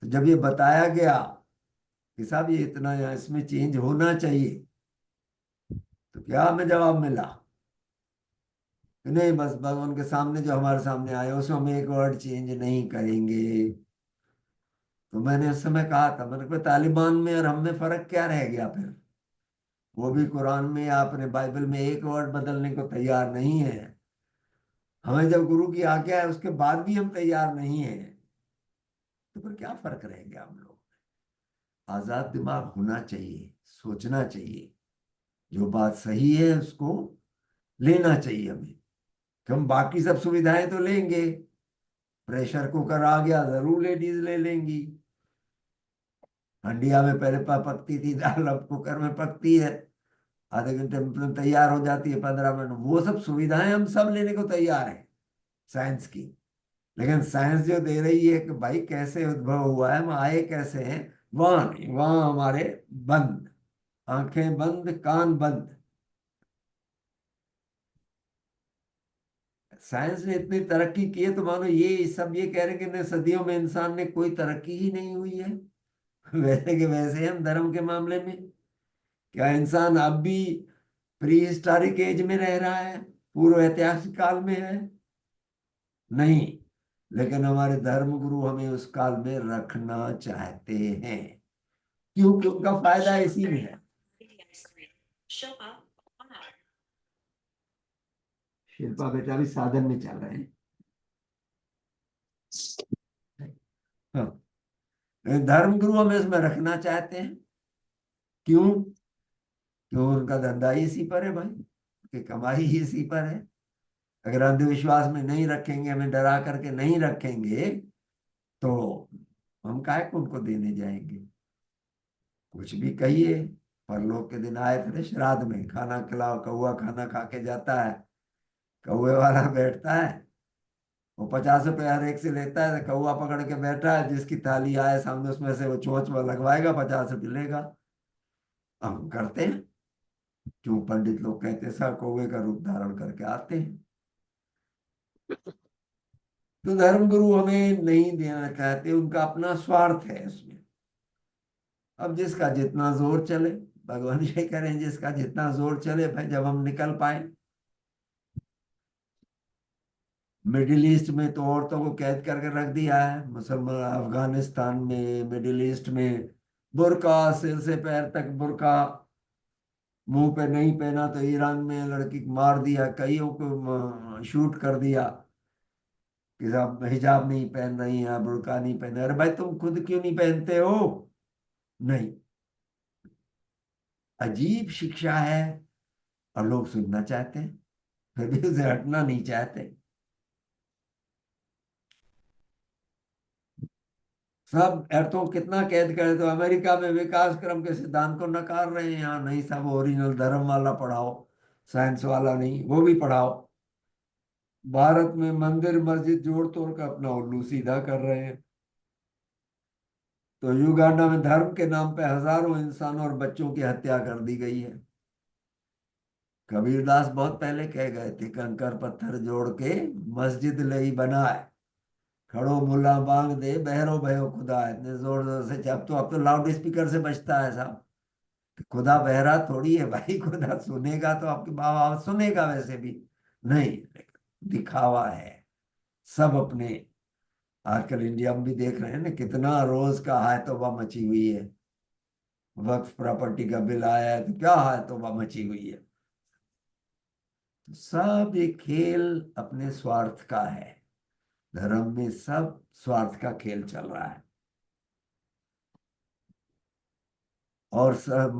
S2: तो जब ये बताया गया कि साहब ये इतना यहाँ इसमें चेंज होना चाहिए, तो क्या हमें जवाब मिला? कि नहीं, बस भगवान के सामने जो हमारे सामने आए उसमें हम एक वर्ड चेंज नहीं करेंगे। तो मैंने उस समय कहा था, मैंने कहा तालिबान में और हम में फर्क क्या रह गया फिर? वो भी कुरान में या अपने बाइबल में एक वर्ड बदलने को तैयार नहीं है। हमें जब गुरु की आज्ञा है उसके बाद भी हम तैयार नहीं है, तो फिर क्या फर्क रह गया हम लोग? आजाद दिमाग होना चाहिए, सोचना चाहिए, जो बात सही है उसको लेना चाहिए हमें। कि हम बाकी सब सुविधाएं तो लेंगे, प्रेशर कुकर आ गया जरूर लेडीज ले लेंगी, हंडिया में पहले पकती थी दाल, अब कुकर में पकती है, आधे घंटे में तैयार हो जाती है, 15 मिनट। वो सब सुविधाएं हम सब लेने को तैयार हैं साइंस की, लेकिन साइंस जो दे रही है कि भाई कैसे उद्भव हुआ है, हम आए कैसे हैं, वहां नहीं, वहां हमारे बंद, आंखें बंद कान बंद। साइंस ने इतनी तरक्की की है तो मानो ये सब ये कह रहे हैं कि न सदियों में इंसान ने कोई तरक्की ही नहीं हुई है। वैसे के वैसे हम धर्म के मामले में, क्या इंसान अब भी प्री हिस्टोरिक एज में रह रहा है, पूर्व ऐतिहासिक काल में है? नहीं, लेकिन हमारे धर्म गुरु हमें उस काल में रखना चाहते हैं, क्योंकि उनका फायदा इसी में है। शिल्पा बेटा भी साधन में चल रहे हैं। हाँ, धर्म गुरु हमें इसमें रखना चाहते हैं। क्यों? क्यों? उनका धंधा ही इसी पर है भाई, उनकी कमाई ही इसी पर है। अगर अंधविश्वास में नहीं रखेंगे, हमें डरा करके नहीं रखेंगे, तो हम काहे को उनको देने जाएंगे? कुछ भी कहिए, परलोक के दिन आए थे श्राद्ध में, खाना खिलाओ, कौआ खाना खा के जाता है, कौए वाला बैठता है, वो 50 रुपए हर एक से लेता है, कौआ पकड़ के बैठा है, जिसकी थाली आए सामने उसमें से वो चोंच में लगवाएगा, 50 रुपए लेगा। हम करते हैं, क्यों? पंडित लोग कहते हैं सब कौवे का रूप धारण करके आते हैं। तो धर्म गुरु हमें नहीं देना चाहते, उनका अपना स्वार्थ है उसमें। अब जिसका जितना जोर चले, भगवान ये करें जिसका जितना जोर चले भाई, जब हम निकल पाए। मिडिल ईस्ट में तो औरतों को कैद करके रख दिया है, मुसलमान अफगानिस्तान में, मिडिल ईस्ट में बुर्का, सिर से पैर तक बुर्का, मुंह पे नहीं पहना तो ईरान में लड़की को मार दिया, कईयों को शूट कर दिया कि साहब हिजाब नहीं पहन रही है, बुर्का नहीं पहन। अरे भाई तुम खुद क्यों नहीं पहनते हो? नहीं, अजीब शिक्षा है और लोग सुनना चाहते हैं, फिर भी उसे हटना नहीं चाहते। सब अर्थों कितना कैद करे, तो अमेरिका में विकास क्रम के सिद्धांत को नकार रहे हैं, यहाँ नहीं, सब ओरिजिनल धर्म वाला पढ़ाओ, साइंस वाला नहीं, वो भी पढ़ाओ। भारत में मंदिर मस्जिद जोड़ तोड़ कर अपना उल्लू सीधा कर रहे हैं। तो युगांडा में धर्म के नाम पे हजारों इंसानों और बच्चों की हत्या कर दी गई है। कबीरदास बहुत पहले कह गए थे, कंकर पत्थर जोड़ के मस्जिद लई बनाए, खड़ो मुल्ला बांग दे, बहरो भयो खुदा। इतने जोर जोर से, अब तो लाउड स्पीकर से बजता है साहब। खुदा बहरा थोड़ी है भाई, खुदा सुनेगा तो आपकी आवाज सुनेगा, वैसे भी नहीं, दिखावा है सब अपने। आजकल इंडिया में भी देख रहे हैं ना, कितना रोज का हाय तौबा मची हुई है। वक्फ प्रॉपर्टी का बिल आया है तो क्या हाय तौबा मची हुई है। तो सब ये खेल अपने स्वार्थ का है, धर्म में सब स्वार्थ का खेल चल रहा है। और सब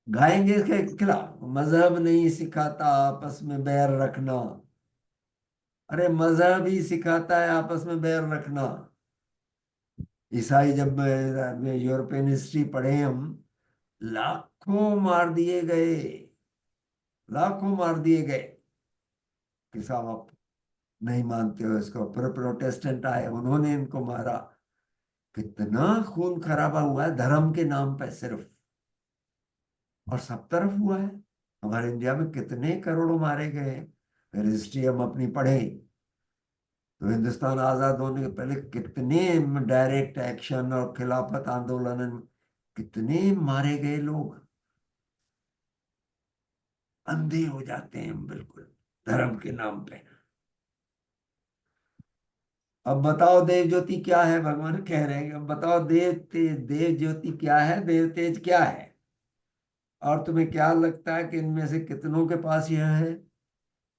S2: गाएंगे इसके खिलाफ, मजहब नहीं सिखाता आपस में बैर रखना। अरे मजहब ही सिखाता है आपस में बैर रखना। ईसाई जब यूरोपियन हिस्ट्री पढ़े हम, लाखों मार दिए गए, लाखों मार दिए गए कि साहब आप नहीं मानते हो इसको। फिर प्रोटेस्टेंट आए, उन्होंने इनको मारा। कितना खून खराबा हुआ है धर्म के नाम पे सिर्फ, और सब तरफ हुआ है। हमारे इंडिया में कितने करोड़ों मारे गए हैं। फिर हिस्ट्री हम अपनी पढ़े तो हिंदुस्तान आजाद होने के पहले कितने डायरेक्ट एक्शन और खिलाफत आंदोलन में कितने मारे गए लोग। अंधे हो जाते हैं हम बिल्कुल धर्म के नाम पे। अब बताओ देव ज्योति क्या है? भगवान कह रहे हैं अब बताओ देव तेज, देव ज्योति क्या है, देव तेज क्या है? और तुम्हें क्या लगता है कि इनमें से कितनों के पास यह है?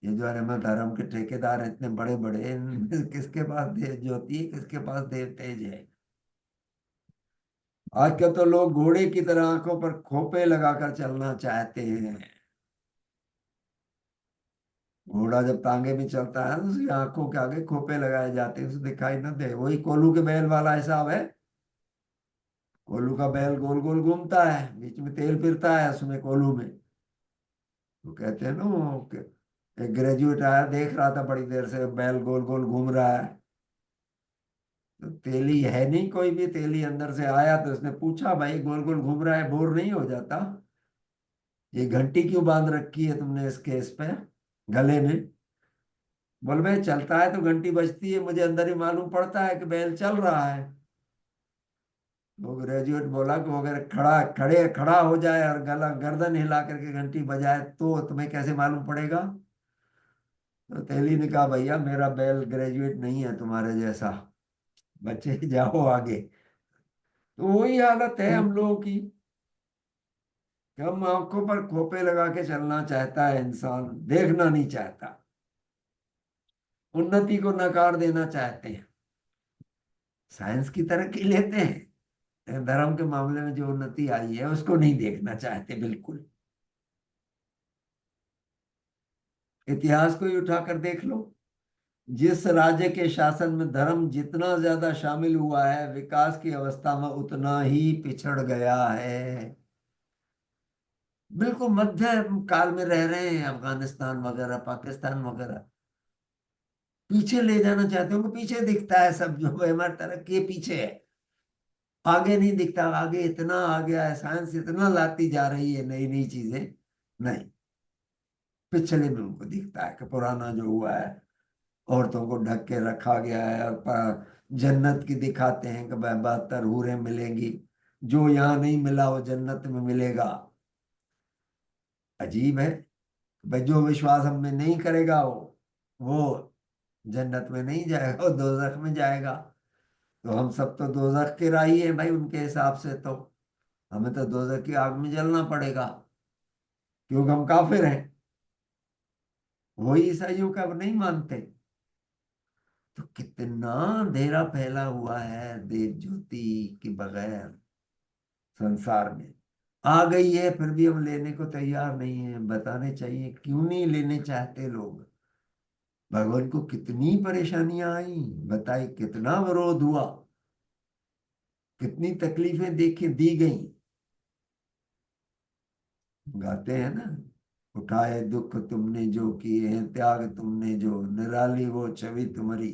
S2: ये जो है धर्म के ठेकेदार हैं इतने बड़े बड़े, इनमें से किसके पास देव ज्योति है, किसके पास देव तेज है? आजकल तो लोग घोड़े की तरह आंखों पर खोपे लगाकर चलना चाहते हैं। घोड़ा जब तांगे में चलता है तो उसकी आंखों के आगे खोपे लगाए जाते हैं, उसे दिखाई न दे। वही कोल्हू के बैल वाला हिसाब है। कोल्हू का बैल गोल गोल घूमता है, बीच में तेल फिरता है उसमें कोल्हू में। तो कहते हैं ना कि एक ग्रेजुएट आया, देख रहा था बड़ी देर से बैल गोल गोल घूम रहा है। तो तेली है नहीं कोई भी, तेली अंदर से आया तो उसने पूछा, भाई गोल गोल घूम रहा है, बोर नहीं हो जाता? ये घंटी क्यों बांध रखी है तुमने इसके इस पे गले में? बोल भाई चलता है तो घंटी बजती है, मुझे अंदर ही मालूम पड़ता है कि बैल चल रहा है। वो ग्रेजुएट बोला कि वो अगर खड़ा हो जाए और गला गर्दन हिला करके घंटी बजाए तो तुम्हें कैसे मालूम पड़ेगा? तो तेली ने कहा, भैया मेरा बैल ग्रेजुएट नहीं है तुम्हारे जैसा, बच्चे जाओ आगे। तो वही हालत है हम लोगों की कि हम आंखों पर खोपे लगा के चलना चाहता है इंसान, देखना नहीं चाहता, उन्नति को नकार देना चाहते हैं। साइंस की तरक्की लेते हैं, धर्म के मामले में जो उन्नति आई है उसको नहीं देखना चाहते बिल्कुल। इतिहास को ही उठाकर देख लो, जिस राज्य के शासन में धर्म जितना ज्यादा शामिल हुआ है, विकास की अवस्था में उतना ही पिछड़ गया है। बिल्कुल मध्य काल में रह रहे हैं, अफगानिस्तान वगैरह, पाकिस्तान वगैरह। पीछे ले जाना चाहते हो, पीछे दिखता है सब, जो हमारी तरक्की पीछे है, आगे नहीं दिखता। आगे इतना आ गया है, साइंस इतना लाती जा रही है नई नई चीजें, नहीं, पिछले में उनको दिखता है कि पुराना जो हुआ है, औरतों को ढक के रखा गया है। और जन्नत की दिखाते हैं कि 72 हूरें मिलेंगी, जो यहाँ नहीं मिला वो जन्नत में मिलेगा। अजीब है भाई, जो विश्वास हम में नहीं करेगा वो जन्नत में नहीं जाएगा, वो दोजख में जाएगा। तो हम सब तो दोजख के राही है भाई, उनके हिसाब से तो हमें तो दोजख की आग में जलना पड़ेगा, क्योंकि हम काफिर हैं। वही ईसाइयों का अब नहीं मानते। तो कितना अंधेरा फैला हुआ है देव ज्योति के बगैर संसार में। आ गई है फिर भी हम लेने को तैयार नहीं है। बताने चाहिए क्यों नहीं लेने चाहते लोग। भगवान को कितनी परेशानियां आई, बताई, कितना विरोध हुआ, कितनी तकलीफें देखी दी गई। गाते हैं ना, उठाए दुख तुमने जो किए हैं, त्याग तुमने जो, निराली वो छवि तुम्हारी,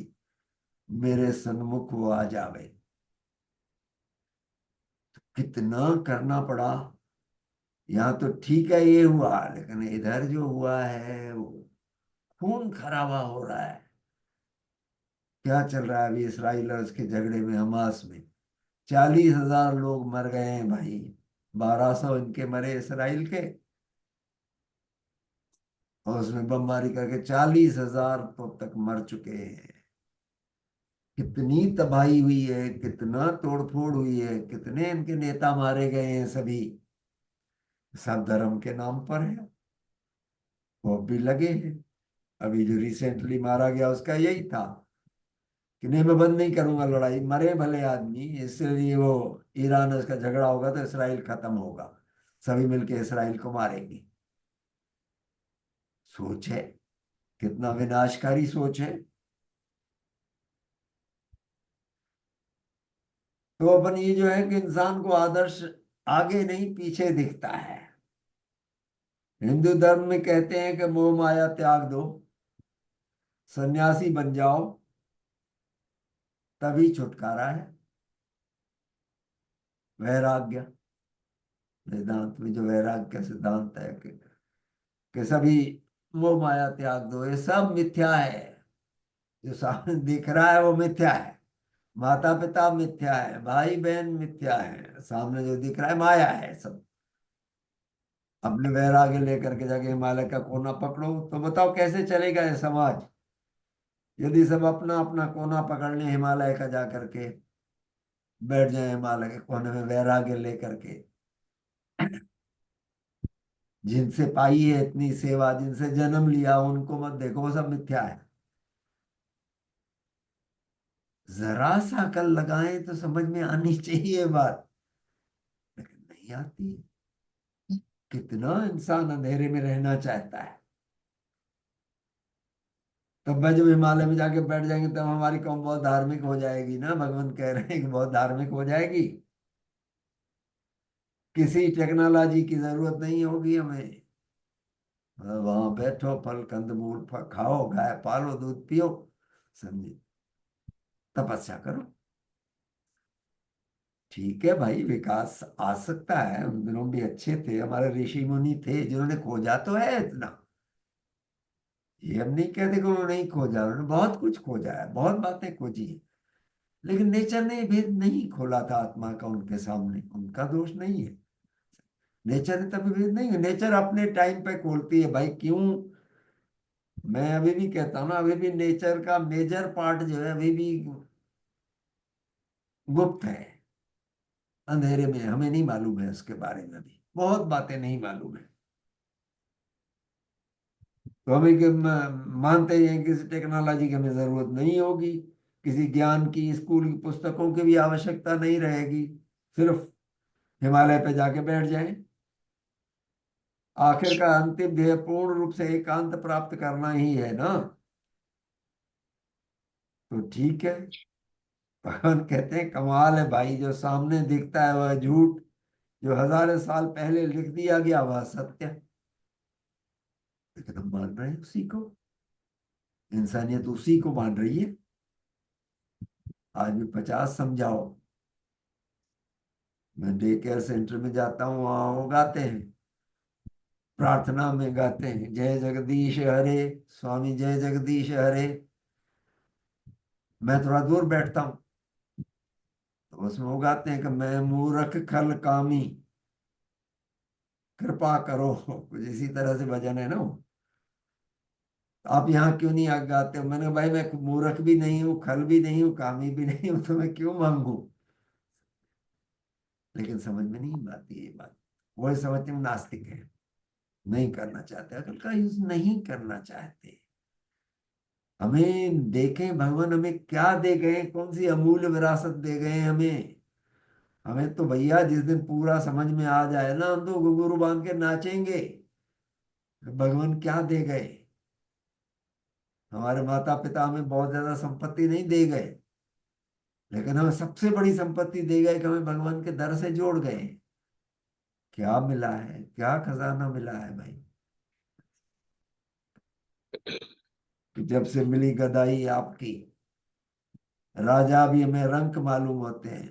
S2: मेरे सन्मुख वो आ जावे। कितना करना पड़ा। यहाँ तो ठीक है ये हुआ, लेकिन इधर जो हुआ है वो खून खराबा हो रहा है। क्या चल रहा है अभी इसराइल और उसके झगड़े में, हमास में 40,000 लोग मर गए हैं भाई। 1200 इनके मरे इसराइल के, और उसमें बमबारी करके 40,000 तो अब तक मर चुके हैं। कितनी तबाही हुई है, कितना तोड़फोड़ हुई है, कितने इनके नेता मारे गए हैं सभी, सब धर्म के नाम पर है। वो भी लगे हैं। अभी जो रिसेंटली मारा गया उसका यही था कि नहीं मैं बंद नहीं करूंगा लड़ाई, मरे भले आदमी, इसलिए वो ईरान उसका झगड़ा होगा तो इसराइल खत्म होगा, सभी मिलके इसराइल को मारेंगे। सोच है, कितना विनाशकारी सोच है। तो अपन ये जो है कि इंसान को आदर्श आगे नहीं पीछे दिखता है। हिंदू धर्म में कहते हैं कि मोह माया त्याग दो, सन्यासी बन जाओ, तभी छुटकारा है। वैराग्य, वेदांत में जो वैराग्य का सिद्धांत है कि सभी मोह माया त्याग दो, ये सब मिथ्या है। जो सामने दिख रहा है वो मिथ्या है, माता पिता मिथ्या है, भाई बहन मिथ्या है, सामने जो दिख रहा है माया है सब। अपने वैराग्य लेकर के जाके हिमालय का कोना पकड़ो तो बताओ कैसे चलेगा ये समाज, यदि सब अपना अपना कोना पकड़ लें हिमालय का जा करके बैठ जाए हिमालय के कोने में वैराग्य लेकर के। जिनसे पाई है इतनी सेवा, जिनसे जन्म लिया, उनको मत देखो, वो सब मिथ्या है। जरा सा अकल लगाएं तो समझ में आनी चाहिए बात। नहीं आती है। कितना इंसान अंधेरे में रहना चाहता है। तब मैं जब हिमालय में जाके बैठ जाएंगे तब हमारी कौम बहुत धार्मिक हो जाएगी ना। भगवान कह रहे हैं कि बहुत धार्मिक हो जाएगी। किसी टेक्नोलॉजी की जरूरत नहीं होगी हमें। वहां बैठो, फल कंदमूल खाओ, गाय पालो, दूध पियो, समझे, तपस्या करो। ठीक है भाई, विकास आ सकता है। उन दिनों भी अच्छे थे, हमारे ऋषि मुनि थे जिन्होंने खोजा तो है इतना। ये हम नहीं कहते कि उन्होंने नहीं खोजा, उन्होंने बहुत कुछ खोजा है, बहुत बातें खोजी है। लेकिन नेचर ने भेद नहीं खोला था आत्मा का उनके सामने, उनका दोष नहीं है। नेचर ने तभी भेद नहीं, नेचर अपने टाइम पे खोलती है भाई। क्यों? मैं अभी भी कहता हूँ ना, अभी भी नेचर का मेजर पार्ट जो है अभी भी गुप्त है, अंधेरे में। हमें नहीं मालूम है उसके बारे में, अभी बहुत बातें नहीं मालूम है। तो हमें मानते हैं किसी टेक्नोलॉजी की हमें जरूरत नहीं होगी, किसी ज्ञान की स्कूल की पुस्तकों की भी आवश्यकता नहीं रहेगी। सिर्फ हिमालय पे जाके बैठ जाएं। आखिर का अंतिम ध्येय पूर्ण रूप से एकांत प्राप्त करना ही है ना। तो ठीक है। भगवान कहते हैं कमाल है भाई, जो सामने दिखता है वह झूठ, जो हजारों साल पहले लिख दिया गया वह सत्य। लेकिन हम मान रहे हैं उसी को, इंसानियत उसी को मान रही है। आज भी 50 समझाओ। मैं डे केयर सेंटर में जाता हूँ, वहां वो गाते हैं, प्रार्थना में गाते हैं, जय जगदीश हरे, स्वामी जय जगदीश हरे। मैं थोड़ा दूर बैठता हूँ तो उसमें वो गाते हैं कि मैं मूर्ख खल कामी, कृपा करो। कुछ इसी तरह से भजन है ना वो। आप यहाँ क्यों नहीं गाते हो? मैंने कहा भाई मैं मूर्ख भी नहीं हूँ, खल भी नहीं हूँ, कामी भी नहीं हूँ, तो मैं क्यों मांगू? लेकिन समझ में नहीं आती ये बात। वही समझते हैं नास्तिक है, नहीं करना चाहते, अकल का यूज नहीं करना चाहते। हमें देखें भगवान हमें क्या दे गए, कौन सी अमूल्य विरासत दे गए हमें। हमें तो भैया जिस दिन पूरा समझ में आ जाए ना, हम तो घुंघरू बांध के नाचेंगे। भगवान क्या दे गए। हमारे माता पिता हमें बहुत ज्यादा संपत्ति नहीं दे गए, लेकिन हमें सबसे बड़ी संपत्ति दे गए कि हमें भगवान के दर से जोड़ गए। क्या मिला है, क्या खजाना मिला है भाई। कि जब से मिली गदाई आपकी, राजा भी हमें रंक मालूम होते हैं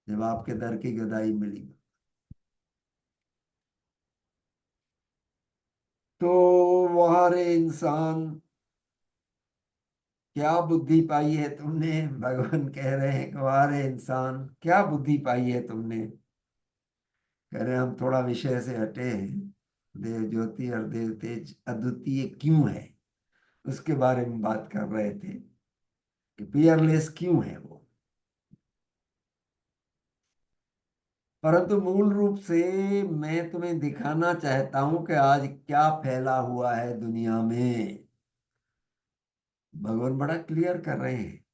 S2: जब आपके दर की गदाई मिली। तो वहां रे इंसान, क्या बुद्धि पाई है तुमने? भगवान कह रहे हैं कि वाह रे इंसान, क्या बुद्धि पाई है तुमने। कह रहे हैं हम थोड़ा विषय से हटे हैं। देव ज्योति और देव तेज अद्वितीय क्यों है, उसके बारे में बात कर रहे थे कि पियरलेस क्यों है वो। परंतु मूल रूप से मैं तुम्हें दिखाना चाहता हूं कि आज क्या फैला हुआ है दुनिया में। भगवान बड़ा क्लियर कर रहे हैं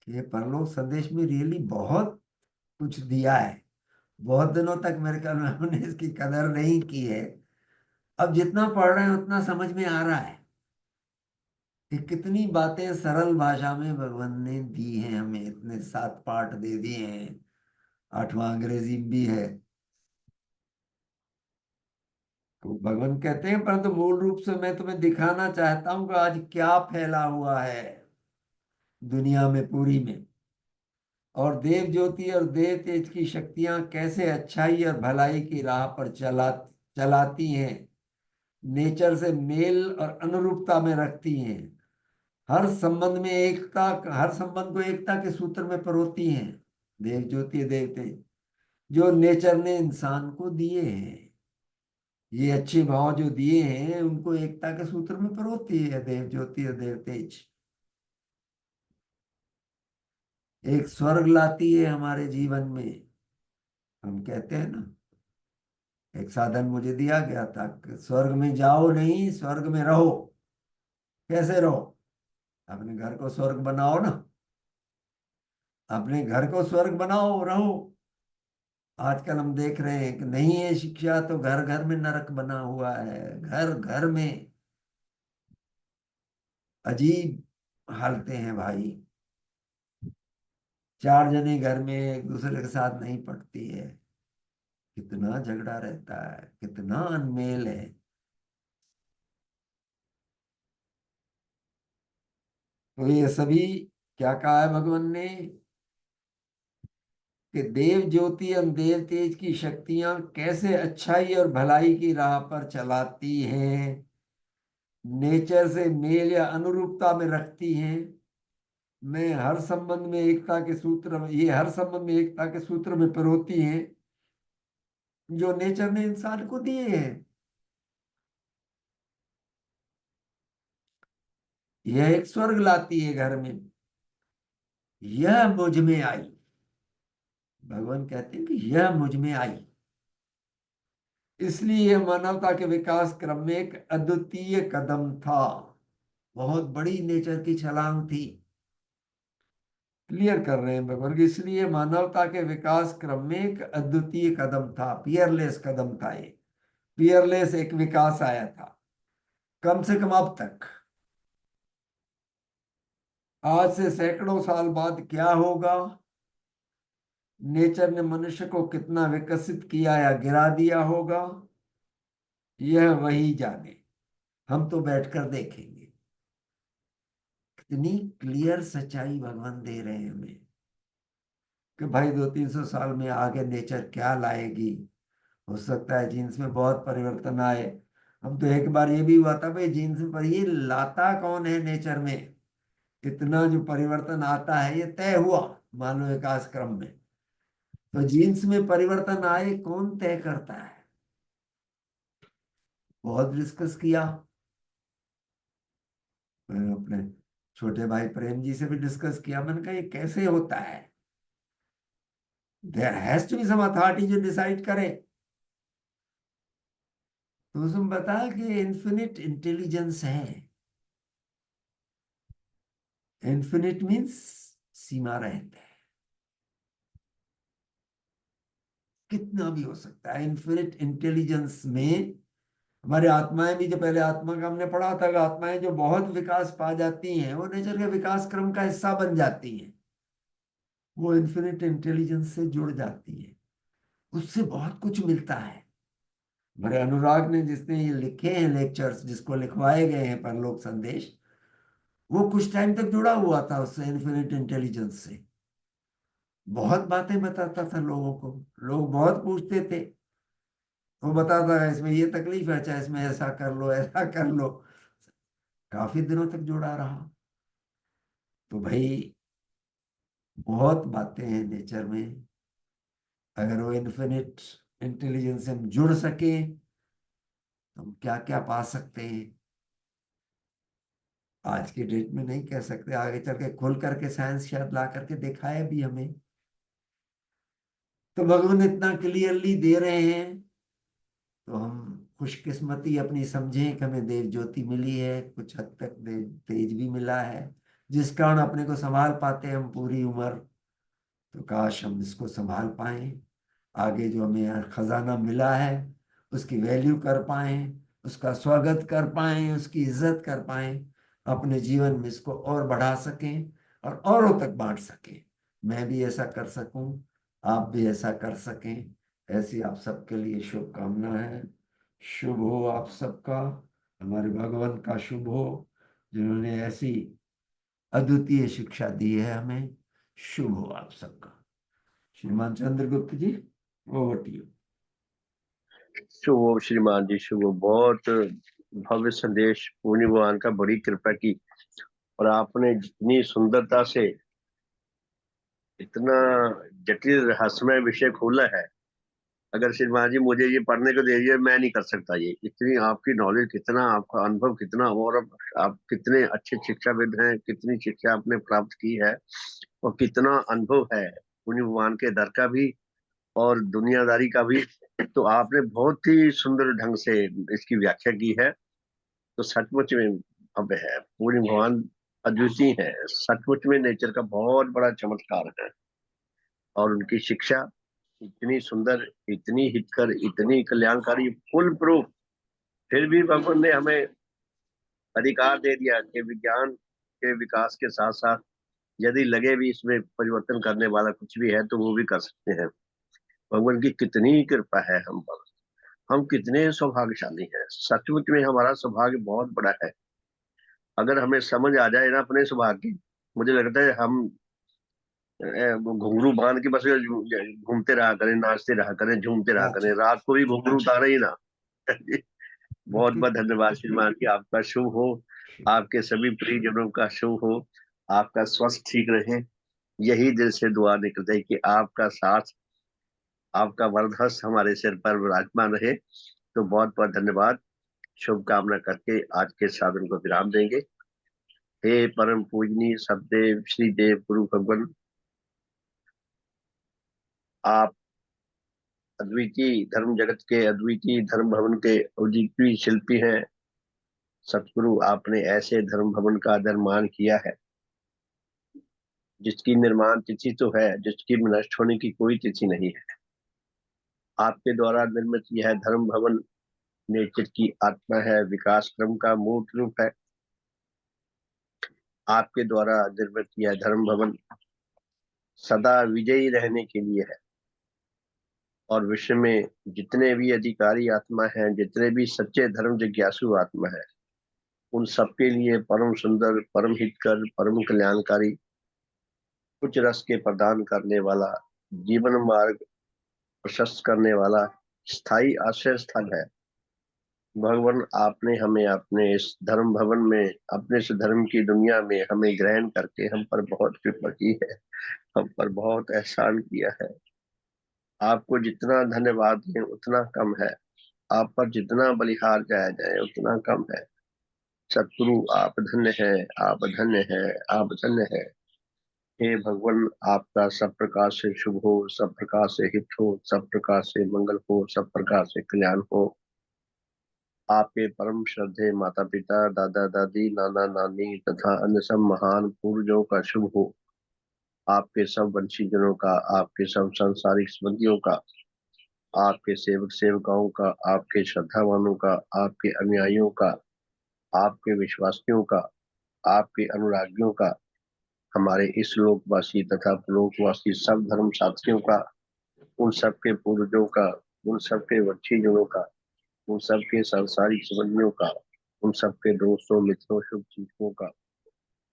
S2: कि ये परलोक संदेश में रियली बहुत कुछ दिया है। बहुत दिनों तक मेरे ख्याल में हमने इसकी कदर नहीं की है। अब जितना पढ़ रहे हैं उतना समझ में आ रहा है कि कितनी बातें सरल भाषा में भगवान ने दी हैं हमें। इतने 7 पाठ दे दिए हैं, 8वां अंग्रेजी में भी है। तो भगवान कहते हैं परंतु मूल रूप से मैं तुम्हें दिखाना चाहता हूं कि आज क्या फैला हुआ है दुनिया में पूरी में, और देव ज्योति और देव तेज की शक्तियां कैसे अच्छाई और भलाई की राह पर चलाती हैं, नेचर से मेल और अनुरूपता में रखती हैं, हर संबंध में एकता, हर संबंध को एकता के सूत्र में परोती हैं। देव ज्योति देव तेज जो नेचर ने इंसान को दिए हैं, ये अच्छे भाव जो दिए हैं उनको एकता के सूत्र में परोती है देव ज्योति और देव तेज। एक स्वर्ग लाती है हमारे जीवन में। हम कहते हैं ना, एक साधन मुझे दिया गया था कि स्वर्ग में जाओ नहीं, स्वर्ग में रहो। कैसे रहो? अपने घर को स्वर्ग बनाओ ना, अपने घर को स्वर्ग बनाओ, रहो। आजकल हम देख रहे हैं कि नहीं है शिक्षा तो घर घर में नरक बना हुआ है, घर घर में अजीब हालतें हैं भाई। 4 जने घर में एक दूसरे के साथ नहीं पड़ती है, कितना झगड़ा रहता है, कितना अनमेल है। तो ये सभी क्या कहा है भगवान ने कि देव ज्योति एवं देव तेज की शक्तियां कैसे अच्छाई और भलाई की राह पर चलाती हैं, नेचर से मेल या अनुरूपता में रखती हैं। मैं हर संबंध में एकता के सूत्र में ये हर संबंध में एकता के सूत्र में पिरोती हैं जो नेचर ने इंसान को दिए हैं। यह एक स्वर्ग लाती है घर में, यह मुझ में आई। भगवान कहते हैं कि यह मुझ में आई, इसलिए यह मानवता के विकास क्रम में एक अद्वितीय कदम था। बहुत बड़ी नेचर की छलांग थी। क्लियर कर रहे हैं भगवान की, इसलिए मानवता के विकास क्रम में एक अद्वितीय कदम था, पियरलेस कदम था ये। पियरलेस एक विकास आया था कम से कम अब तक। आज से सैकड़ों साल बाद क्या होगा, नेचर ने मनुष्य को कितना विकसित किया या गिरा दिया होगा, यह वही जाने। हम तो बैठकर देखेंगे। कितनी क्लियर सच्चाई भगवान दे रहे हैं हमें कि भाई 200-300 साल में आगे नेचर क्या लाएगी। हो सकता है जीन्स में बहुत परिवर्तन आए। हम तो एक बार ये भी हुआ था भाई जीन्स में, पर ये लाता कौन है नेचर में। इतना जो परिवर्तन आता है ये तय हुआ मानव विकास क्रम में। तो जीन्स में परिवर्तन आए कौन तय करता है। बहुत डिस्कस किया, मैंने अपने छोटे भाई प्रेम जी से भी डिस्कस किया। मैंने कहा ये कैसे होता है, there has to be some authority जो डिसाइड करे। तो उसने बताया कि इन्फिनिट इंटेलिजेंस है। इन्फिनिट मीन्स सीमा रहित है, कितना भी हो सकता है। इन्फिनिट इंटेलिजेंस में हमारी आत्माएं भी, जो पहले आत्मा का हमने पढ़ा था कि आत्माएं जो बहुत विकास पा जाती हैं वो नेचर के विकास क्रम का हिस्सा बन जाती हैं, वो इन्फिनिट इंटेलिजेंस से जुड़ जाती है, उससे बहुत कुछ मिलता है। हमारे अनुराग ने, जिसने ये लिखे हैं लेक्चर्स, जिसको लिखवाए गए हैं परलोक संदेश, वो कुछ टाइम तक जुड़ा हुआ था उससे, इन्फिनिट इंटेलिजेंस से। बहुत बातें बताता था लोगों को, लोग बहुत पूछते थे, वो बताता है इसमें ये तकलीफ है, चाहे इसमें ऐसा कर लो ऐसा कर लो। काफी दिनों तक जुड़ा रहा। तो भाई बहुत बातें हैं नेचर में। अगर वो इन्फिनिट इंटेलिजेंस से हम जुड़ सके तो हम क्या क्या पा सकते हैं, आज की डेट में नहीं कह सकते। आगे चल के खुल करके साइंस शायद ला करके दिखाए भी हमें। तो भगवान इतना क्लियरली दे रहे हैं तो हम खुशकिस्मती अपनी समझें कि हमें देव ज्योति मिली है, कुछ हद तक देव तेज भी मिला है, जिस कारण अपने को संभाल पाते हैं हम पूरी उम्र। तो काश हम इसको संभाल पाए, आगे जो हमें खजाना मिला है उसकी वैल्यू कर पाए, उसका स्वागत कर पाए, उसकी इज्जत कर पाए, अपने जीवन में इसको और बढ़ा सकें और औरों तक बांट सकें। मैं भी ऐसा कर सकूं, आप भी ऐसा कर सकें, ऐसी आप सबके लिए शुभकामना है। शुभ हो आप सबका, हमारे भगवान का शुभ हो जिन्होंने ऐसी अद्वितीय शिक्षा दी है हमें। शुभ हो आप सबका। श्रीमान चंद्रगुप्त जी, ओवर टू यू।
S6: शुभ श्रीमान जी, शुभ। बहुत भव्य संदेश पूर्ण भगवान का, बड़ी कृपा की। और आपने जितनी सुंदरता से इतना जटिल रहस्यमय विषय खोला है, अगर श्रीमान जी मुझे ये पढ़ने को दे दिए मैं नहीं कर सकता ये। इतनी आपकी नॉलेज, कितना आपका अनुभव, कितना, और आप कितने अच्छे शिक्षाविद हैं, कितनी शिक्षा आपने प्राप्त की है और कितना अनुभव है पुण्य भगवान के दर का भी और दुनियादारी का भी। तो आपने बहुत ही सुंदर ढंग से इसकी व्याख्या की है। तो सचमुच में भव्य है, पूर्ण भगवान अद्वितीय है, सचमुच में नेचर का बहुत बड़ा चमत्कार है। और उनकी शिक्षा इतनी सुंदर, इतनी हितकर, इतनी कल्याणकारी, फुल प्रूफ, फिर भी भगवान ने हमें अधिकार दे दिया कि विज्ञान के विकास के साथ साथ यदि लगे भी इसमें परिवर्तन करने वाला कुछ भी है तो वो भी कर सकते हैं। भगवान की कितनी कृपा है हम पर, हम कितने सौभाग्यशाली हैं। सचमुच में हमारा सौभाग्य बहुत बड़ा है। अगर हमें समझ आ जाए ना अपने सौभाग्य की, मुझे लगता है हम घुंघरू बांध के बस घूमते रहा करें, नाचते रहा करें, झूमते रहा करें, रात को भी घुंघरू उतारे ही ना। बहुत बहुत धन्यवाद श्रीमान जी, आपका शुभ हो, आपके सभी प्रियजनों का शुभ हो, आपका स्वास्थ्य ठीक रहे, यही दिल से दुआ निकलती है कि आपका साथ, आपका वरदहस्त हमारे सिर पर विराजमान रहे। तो बहुत बहुत धन्यवाद, शुभकामना करके आज के साधन को विराम देंगे। हे परम पूजनीय सददेव श्री देव गुरु भगवान, आप अद्वितीय धर्म जगत के, अद्वितीय धर्म भवन के अद्वितीय शिल्पी हैं। सतगुरु, आपने ऐसे धर्म भवन का निर्माण किया है जिसकी निर्माण तिथि तो है, जिसकी नष्ट होने की कोई तिथि नहीं है। आपके द्वारा निर्मित यह धर्म भवन नेचर की आत्मा है, विकास क्रम का मूर्त रूप है। आपके द्वारा निर्मित यह धर्म भवन सदा विजयी रहने के लिए है, और विश्व में जितने भी अधिकारी आत्मा हैं, जितने भी सच्चे धर्म जिज्ञासु आत्मा है, उन सबके लिए परम सुंदर, परम हितकर, परम कल्याणकारी, उच्च रस के प्रदान करने वाला, जीवन मार्ग प्रशस्त करने वाला स्थायी आश्रय स्थल है। भगवान, आपने हमें अपने इस धर्म भवन में, अपने इस धर्म की दुनिया में हमें ग्रहण करके हम पर बहुत कृपा की है, हम पर बहुत एहसान किया है। आपको जितना धन्यवाद दें उतना कम है, आप पर जितना बलिहार जाया जाए उतना कम है। सतगुरु, आप धन्य हैं, आप धन्य हैं, आप धन्य हैं। हे भगवान, आपका सब प्रकार से शुभ हो, सब प्रकार से हित हो, सब प्रकार से मंगल हो, सब प्रकार से कल्याण हो। आपके परम श्रद्धेय माता पिता, दादा दादी, नाना नानी तथा अन्य सब महान पूर्वजों का शुभ हो। आपके सब वंशीजनों का, आपके सब सांसारिक संबंधियों का, आपके सेवक सेवकाओं का, आपके श्रद्धावानों का, आपके अनुयायियों का, आपके विश्वासियों का, आपके अनुरागियों का, हमारे इस लोकवासी तथा लोकवासी सब धर्म साथियों का, उन सबके पूर्वजों का, उन सबके वंशीजनों का, उन सबके सांसारिक संबंधियों का, उन सबके दोस्तों, मित्रों, शुभ चिंतकों का,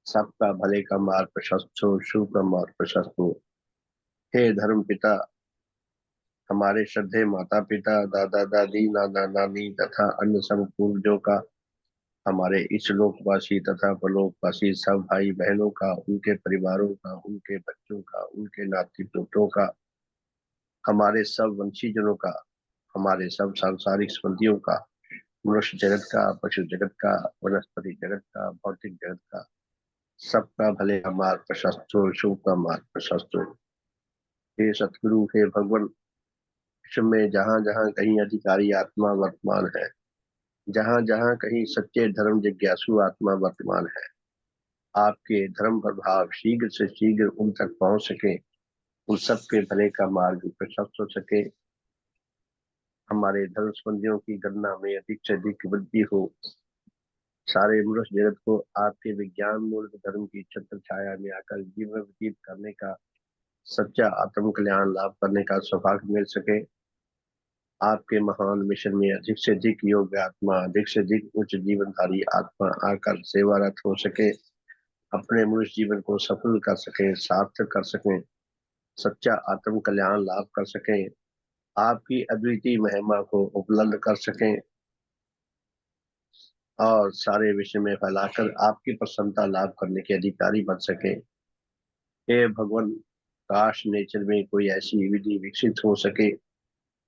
S6: सबका भले का मार्ग प्रशस्त हो, शुभ का मार्ग प्रशस्त हो। हे धर्म पिता, हमारे श्रद्धेय माता पिता, दादा दादी, नाना नानी तथा अन्य सब पूर्वजों का, हमारे इस लोकवासी तथा परलोकवासी सब भाई बहनों का, उनके परिवारों का, उनके बच्चों का, उनके नाती पोतों का, हमारे सब वंशीजनों का, हमारे सब सांसारिक संबंधियों का, मनुष्य जगत का, पशु जगत का, वनस्पति जगत का, भौतिक जगत का, सबका भले का मार्ग प्रशस्त हो, शुभ का मार्ग प्रशस्त हो। हे सतगुरु, हे भगवान, विश्व में जहाँ जहाँ कहीं अधिकारी आत्मा वर्तमान है, जहाँ जहाँ कहीं सच्चे धर्म जिज्ञासु आत्मा वर्तमान है, आपके धर्म प्रभाव शीघ्र से शीघ्र उन तक पहुंच सके, उन सबके भले का मार्ग प्रशस्त हो सके, हमारे धर्म संबंधियों की गणना में अधिक से अधिक वृद्धि हो, सारे मनुष्य जगत को आपके विज्ञान मूल धर्म की छत्र छाया में आकर जीवन व्यतीत करने का, सच्चा आत्म कल्याण लाभ करने का सौभाग्य मिल सके। आपके महान मिशन में अधिक से अधिक योग्य आत्मा, अधिक से अधिक उच्च जीवनधारी आत्मा आकर सेवारत हो सके, अपने मनुष्य जीवन को सफल कर सके, सार्थक कर सकें, सच्चा आत्म कल्याण लाभ कर सकें, आपकी अद्वितीय महिमा को उपलब्ध कर सकें, और सारे विश्व में फैलाकर आपकी प्रसन्नता लाभ करने के अधिकारी बन सके। हे भगवान, काश नेचर में कोई ऐसी विधि विकसित हो सके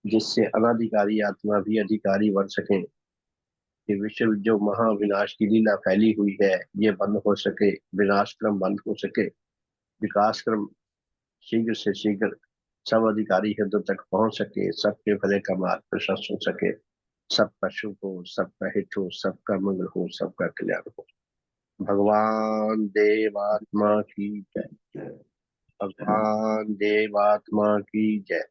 S6: जिससे अनाधिकारी आत्मा भी अधिकारी बन सके, कि विश्व जो महाविनाश की लीला फैली हुई है ये बंद हो सके, विनाश क्रम बंद हो सके, विकास क्रम शीघ्र से शीघ्र सब अधिकारी हृदय तक पहुंच सके, सबके भले का मार्ग प्रशस्त हो सके, सबका शुभ हो, सबका हित हो, सबका मंगल हो, सबका कल्याण हो। भगवान देवात्मा की जय, भगवान देवात्मा की जय।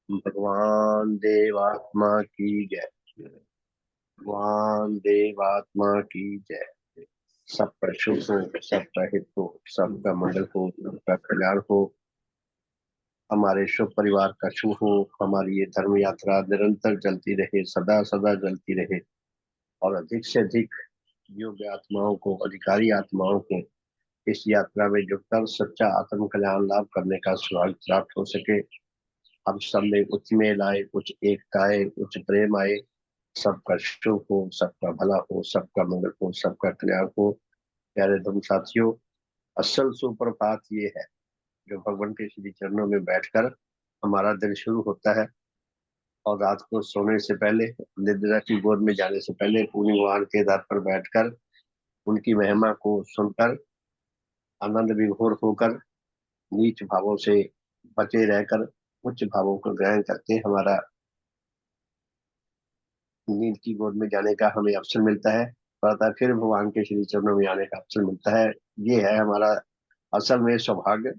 S6: भगवान देवात्मा की जय। भगवान देवात्मा की जय। सबका शुभ हो, सबका हित हो, सबका मंगल हो, सबका कल्याण हो, हमारे शुभ परिवार का शुभ हो, हमारी ये धर्म यात्रा निरंतर चलती रहे, सदा सदा चलती रहे, और अधिक से अधिक योग्य आत्माओं को, अधिकारी आत्माओं को इस यात्रा में जुटकर सच्चा आत्म कल्याण लाभ करने का सौभाग्य प्राप्त हो सके। हम सब में उच्च मेल आए, उच्च एकता आए, उच्च प्रेम आए, सबका शुभ हो, सबका भला हो, सबका मंगल हो, सबका कल्याण हो। प्यारे धर्म साथियों, असल सुप्रभात ये है जो भगवान के श्री चरणों में बैठकर हमारा दिन शुरू होता है, और रात को सोने से पहले, निद्रा की गोद में जाने से पहले पूर्ण भगवान के दर पर बैठकर उनकी महिमा को सुनकर आनंद विभोर होकर नीच भावों से बचे रहकर उच्च भावों को ग्रहण करके हमारा नींद की गोद में जाने का हमें अवसर मिलता है, तथा फिर भगवान के श्री चरणों में आने का अवसर मिलता है। ये है हमारा असल में सौभाग्य।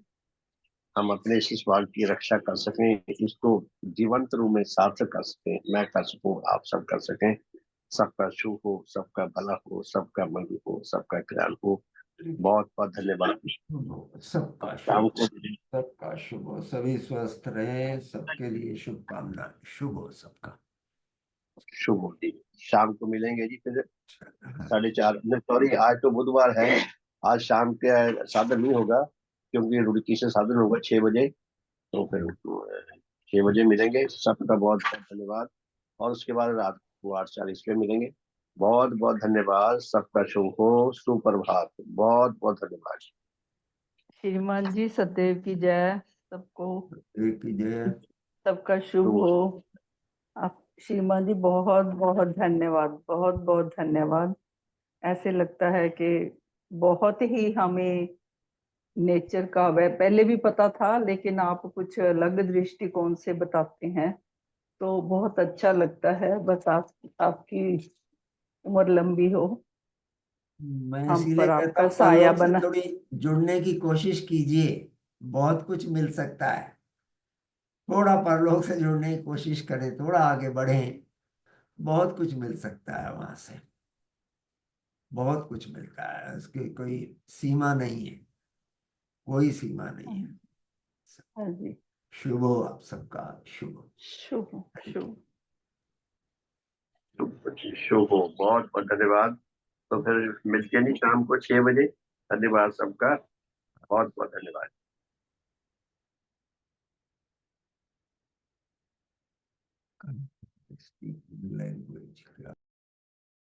S6: हम अपने इस सौभाग्य की रक्षा कर सकें, इसको जीवंत रूप में सार्थक कर सकें, मैं कर सकूं, आप सब कर सकें। सबका शुभ हो, सबका भला हो, सबका मंगल हो, सबका कल्याण हो। बहुत बहुत धन्यवाद।
S2: सबका
S6: शाम
S2: शुभ,
S6: को
S2: सबका शुभ हो, सभी स्वस्थ रहे, सबके लिए शुभकामनाएं। शुभ हो सबका।
S6: शुभ हो जी। शाम को मिलेंगे जी फिर 4:30। सॉरी, आज तो बुधवार है, आज शाम के साधन नहीं होगा, क्योंकि रुड़की से साधन होगा 6 बजे। तो फिर 6 बजे मिलेंगे। सबका बहुत बहुत धन्यवाद, और उसके बाद रात को 8:40 पे मिलेंगे। बहुत बहुत धन्यवाद। सबका शुभ हो, सुप्रभात। बहुत बहुत धन्यवाद।
S1: श्रीमान जी सदैव की जय। सबको
S2: एक की जय।
S1: सबका शुभ
S6: शुभ
S1: हो। आप श्रीमान जी बहुत बहुत धन्यवाद, बहुत बहुत धन्यवाद। ऐसे लगता है कि बहुत ही हमें नेचर का वह पहले भी पता था, लेकिन आप कुछ अलग दृष्टिकोण से बताते हैं तो बहुत अच्छा लगता है। बस आपकी उम्र लंबी हो,
S2: मैं
S1: हम
S2: इसीलिए
S1: पर
S2: कहता
S1: आपका
S2: हूँ
S1: साया
S2: परलोक से
S1: बना।
S2: थोड़ी जुड़ने की कोशिश कीजिए, बहुत कुछ मिल सकता है। थोड़ा परलोक से जुड़ने की कोशिश करें, थोड़ा आगे बढ़ें, बहुत कुछ मिल सकता है वहां से। बहुत कुछ मिलता है, उसकी कोई सीमा नहीं है, कोई सीमा नहीं है।
S1: हाँ जी,
S2: शुभ हो आप सबका, शुभ हो।
S1: शुभ शुभ।
S6: शुभ हो। बहुत बहुत धन्यवाद। तो फिर मिलते नहीं शाम को 6 बजे। धन्यवाद सबका। बहुत बहुत धन्यवाद।
S2: Speak language.